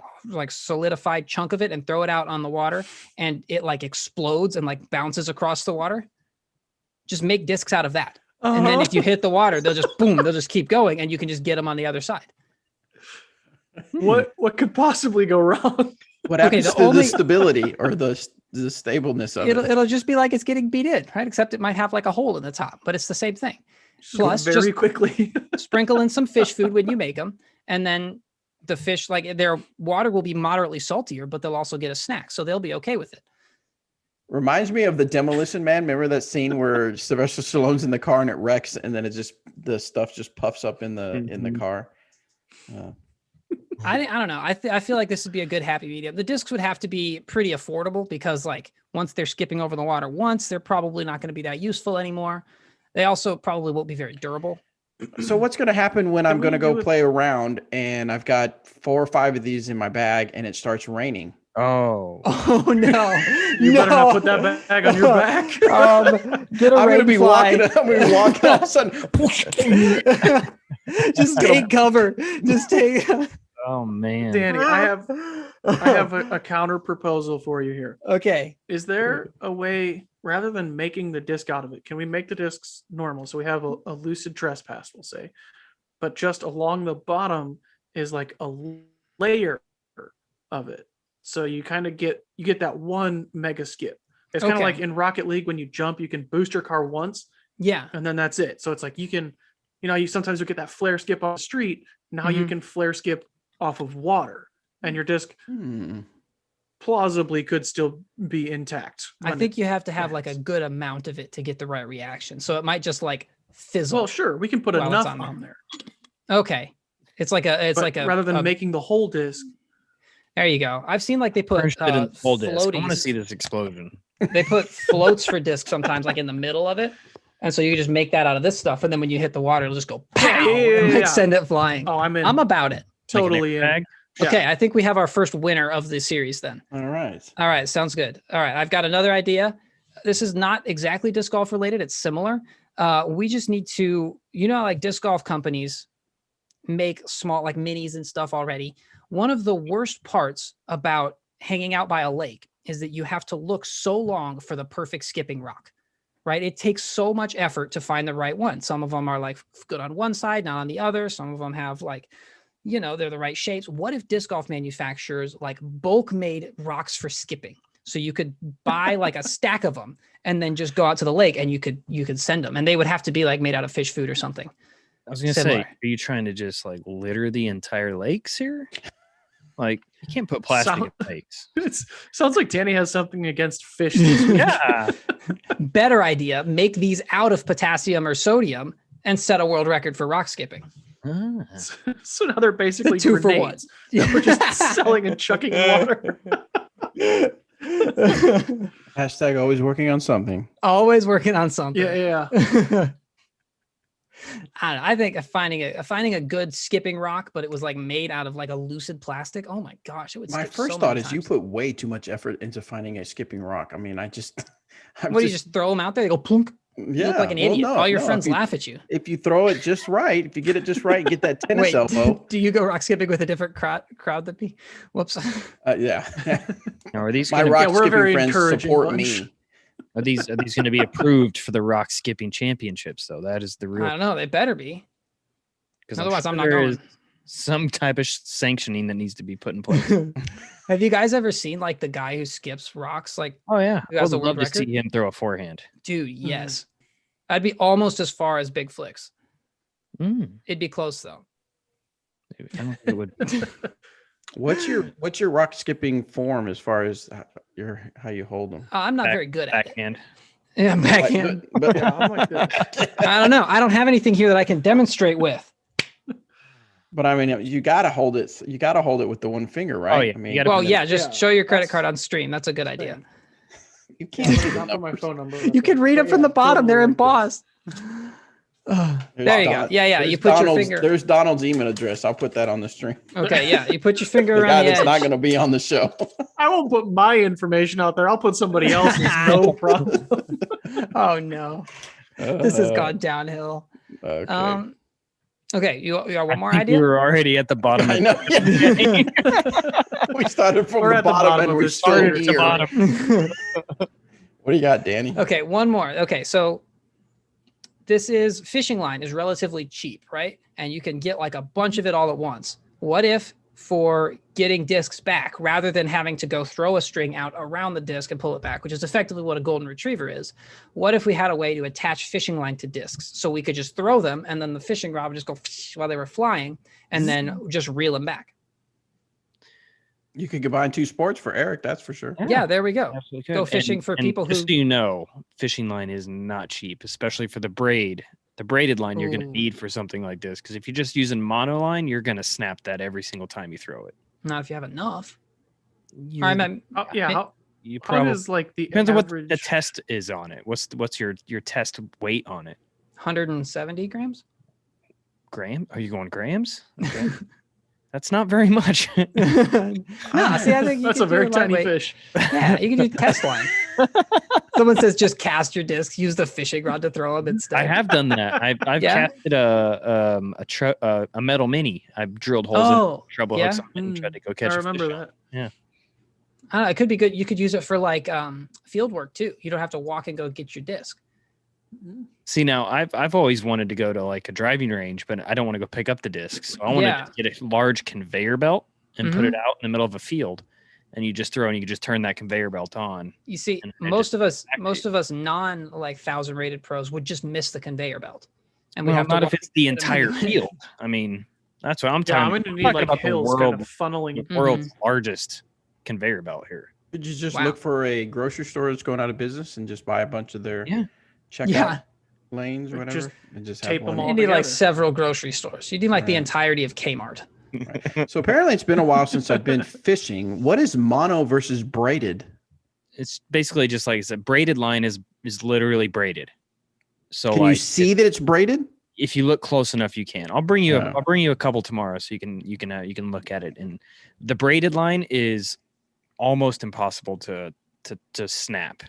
solidified chunk of it, and throw it out on the water, and it like explodes and like bounces across the water? Just make discs out of that. And then if you hit the water, they'll just boom, they'll just keep going, and you can just get them on the other side. What could possibly go wrong? What happens to the stability or the stableness of it? It'll just be like it's getting beat in, right? Except it might have like a hole in the top, but it's the same thing. Plus, very quickly sprinkle in some fish food when you make them, and then the fish, like their water will be moderately saltier, but they'll also get a snack, so they'll be okay with it. Reminds me of the Demolition Man. Remember that scene where Sylvester Stallone's in the car and it wrecks, and then the stuff just puffs up in the car. I don't know. I feel like this would be a good happy medium. The discs would have to be pretty affordable because like once they're skipping over the water once, they're probably not going to be that useful anymore. They also probably won't be very durable. So what's going to happen when I'm going to go play around and I've got 4 or 5 of these in my bag and it starts raining? Oh no! You better not put that bag on your back. Get a I'm going to be walking. I'm going to be walking all of a sudden. Just take cover. Just take. Oh man, Danny, I have a counter proposal for you here. Okay. Is there a way, rather than making the disc out of it, can we make the discs normal? So we have a lucid trespass, we'll say, but just along the bottom is like a layer of it. So you kind of get that one mega skip. It's kind of like in Rocket League when you jump, you can boost your car once. Yeah. And then that's it. So it's like you can, you sometimes you get that flare skip off the street. Now you can flare skip off of water, and your disc plausibly could still be intact. I think you have to have like a good amount of it to get the right reaction. So it might just like fizzle. Well, sure, we can put enough on there. Okay. It's like a rather than making the whole disc. There you go. I've seen like they put whole disc. I want to floaties. see this explosion. They put floats for discs sometimes, like in the middle of it, and so you just make that out of this stuff, and then when you hit the water, it'll just go pow, and like send it flying. Oh, I'm about it. Totally in. Okay, I think we have our first winner of the series then. All right, sounds good. All right, I've got another idea. This is not exactly disc golf related. It's similar. We just need to, like disc golf companies make small like minis and stuff already. One of the worst parts about hanging out by a lake is that you have to look so long for the perfect skipping rock, right? It takes so much effort to find the right one. Some of them are like good on one side, not on the other. Some of them have like, they're the right shapes. What if disc golf manufacturers like bulk made rocks for skipping? So you could buy like a stack of them and then just go out to the lake and you could send them, and they would have to be like made out of fish food or something. I was going to say, are you trying to just like litter the entire lakes here? Like, you can't put plastic in lakes. It sounds like Danny has something against fish. Yeah. Better idea. Make these out of potassium or sodium and set a world record for rock skipping. So now they're basically 2 for 1. grenades. We're just selling and chucking water. Hashtag always working on something. Always working on something. Yeah. I don't know. I think finding a good skipping rock, but it was like made out of like a lucid plastic. Oh my gosh, it would. My first thought is you put way too much effort into finding a skipping rock. I mean, do you just throw them out there? They go plunk. You look like an idiot. All your friends laugh at you. If you throw it just right, if you get it just right, get that tennis elbow. Do you go rock skipping with a different crowd than me? Whoops. Yeah. Now, are these my rock skipping friends support me? Are these going to be approved for the rock skipping championships though? That is the real. I don't know. They better be. Because otherwise, I'm not going. Some type of sanctioning that needs to be put in place. Have you guys ever seen like the guy who skips rocks? Like, oh yeah, who has the world love record? to see him throw a forehand. Dude, yes. I'd be almost as far as Big Flicks. It'd be close though. I don't think it would. What's your rock skipping form as far as how you hold them? I'm not very good at backhand. it. Yeah, backhand. But Yeah, I'm like that. I don't know. I don't have anything here that I can demonstrate with. But I mean, you gotta hold it. You gotta hold it with the one finger, right? Oh, yeah. I mean, Just show your credit card on stream. That's a good idea. You can't Not put my phone number. You can read it from the bottom. They're embossed. There you go. Yeah. You put your finger. There's Donald's email address. I'll put that on the stream. Okay, yeah. You put your finger The around guy the that's edge. not going to be on the show. I won't put my information out there. I'll put somebody else's. No problem. Oh no, this has gone downhill. Okay. Okay, you got one more I think we idea? were already at the bottom. I Of know. We started from We're the at the bottom, bottom and of we're this still chart. at the here. bottom. What do you got, Danny? Okay, one more. Okay, so this is fishing line is relatively cheap, right? And you can get like a bunch of it all at once. What if for getting discs back, rather than having to go throw a string out around the disc and pull it back, which is effectively what a golden retriever is, what if we had a way to attach fishing line to discs so we could just throw them and then the fishing rod would just go while they were flying and then just reel them back? You could combine two sports for Eric, that's for sure. Yeah, there we go. Absolutely Go could. fishing for people just who- so you know, fishing line is not cheap, especially for the braid. The braided line you're going to Ooh. need for something like this, because if you're just using monoline, you're going to snap that every single time you throw it. Not if you have enough. You, I mean, Yeah. you How probably does like the depends on what average? the test is on it. What's your test weight on it? 170 grams. Gram? Are you going grams? Okay. That's not very much. No, see, I think you That's could a very do tiny lightweight. fish. Yeah, you can do test line. Someone says just cast your discs, use the fishing rod to throw them instead. I have done that. I've Yeah? casted a metal mini. I've drilled holes in treble hooks on it and tried to go catch I a remember fish. that. I don't know, it could be good. You could use it for like field work too. You don't have to walk and go get your disc. See, now I've always wanted to go to like a driving range, but I don't want to go pick up the discs. So I want to Yeah. just get a large conveyor belt and put Mhm. it out in the middle of a field, and you just throw and you can just turn that conveyor belt on. You see, And most of us activate. non like 1,000 rated pros would just miss the conveyor belt, and we Well, have to not walk if it's the and get 'em. entire field. I mean, that's what I'm Yeah, I'm talking gonna about. need like hills kind of funneling. The world's largest conveyor belt here. Could you just Wow. look for a grocery store that's going out of business and just buy a bunch of their checkout Yeah. lanes or Or whatever, just and just tape have them one? all You need like together. several grocery stores. You need like the Right. entirety of Kmart. So apparently, it's been a while since I've been fishing. What is mono versus braided? It's basically just like I said, braided line is literally braided. So Can you like see that it's braided? if you look close enough, you can. I'll bring you Yeah. I'll bring you a couple tomorrow so you can look at it. And the braided line is almost impossible to snap.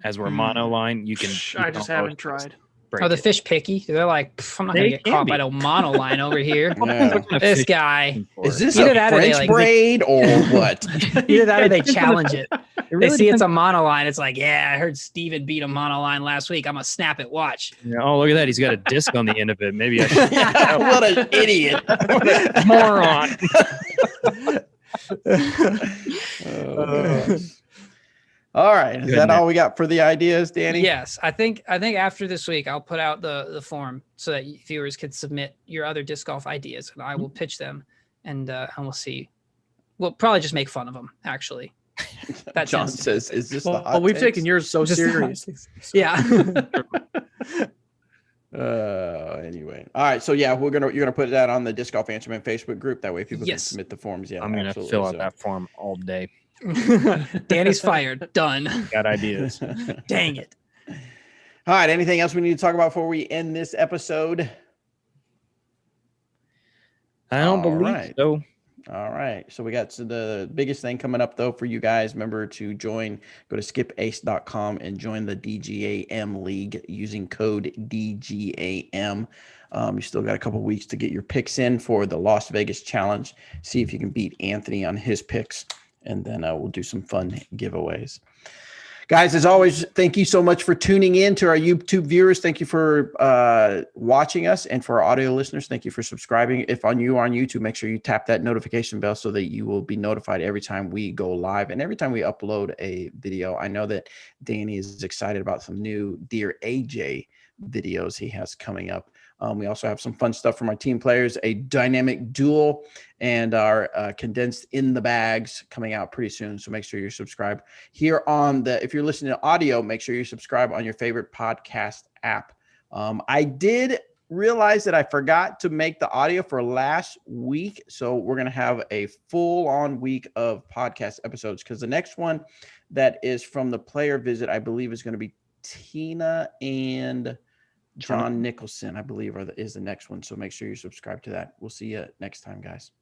As we're mono line, you can. I just haven't tried. Are the fish picky? They're like, I'm not They gonna get can caught be. by the mono line over here. Yeah. This guy. Is this Either a that or they, French like- braid or what? Either that or they depends on the challenge it. It They really see it's depends- a mono line. It's like, yeah, I heard Steven beat a mono line last week. I'm gonna snap it. Watch. Yeah, oh, look at that! He's got a disc on the end of it. Maybe I should. What an idiot! What a moron! Oh, gosh. All right, is that Goodness. all we got for the ideas, Danny? Yes, I think after this week I'll put out the form so that viewers can submit your other disc golf ideas, and I will pitch them, and we'll see. We'll probably just make fun of them. Actually, that John tends to- says, "Is this the Well, hot we've takes?" taken yours so Just- seriously. Yeah. Anyway, all right. So yeah, you're gonna put that on the Disc Golf Answerman Facebook group. That way, people can Yes. submit the forms. Yeah, I'm gonna absolutely. fill out So- that form all day. Danny's fired. Done. Got ideas. Dang it. All right. Anything else we need to talk about before we end this episode? I don't All believe right. so. All right. So we got the biggest thing coming up though for you guys. Remember to join, go to skipace.com and join the DGAM league using code DGAM. You still got a couple weeks to get your picks in for the Las Vegas challenge. See if you can beat Anthony on his picks, and then we'll do some fun giveaways. Guys, as always, thank you so much for tuning in to our YouTube viewers. Thank you for watching us, and for our audio listeners, thank you for subscribing. If you are on YouTube, make sure you tap that notification bell so that you will be notified every time we go live and every time we upload a video. I know that Danny is excited about some new Dear AJ videos he has coming up. We also have some fun stuff from our team players, a dynamic duel, and our condensed in the bags coming out pretty soon. So make sure you're subscribed here on if you're listening to audio, make sure you subscribe on your favorite podcast app. I did realize that I forgot to make the audio for last week. So we're going to have a full on week of podcast episodes, because the next one that is from the player visit, I believe, is going to be Tina and John Nicholson, I believe, is the next one. So make sure you subscribe to that. We'll see you next time, guys.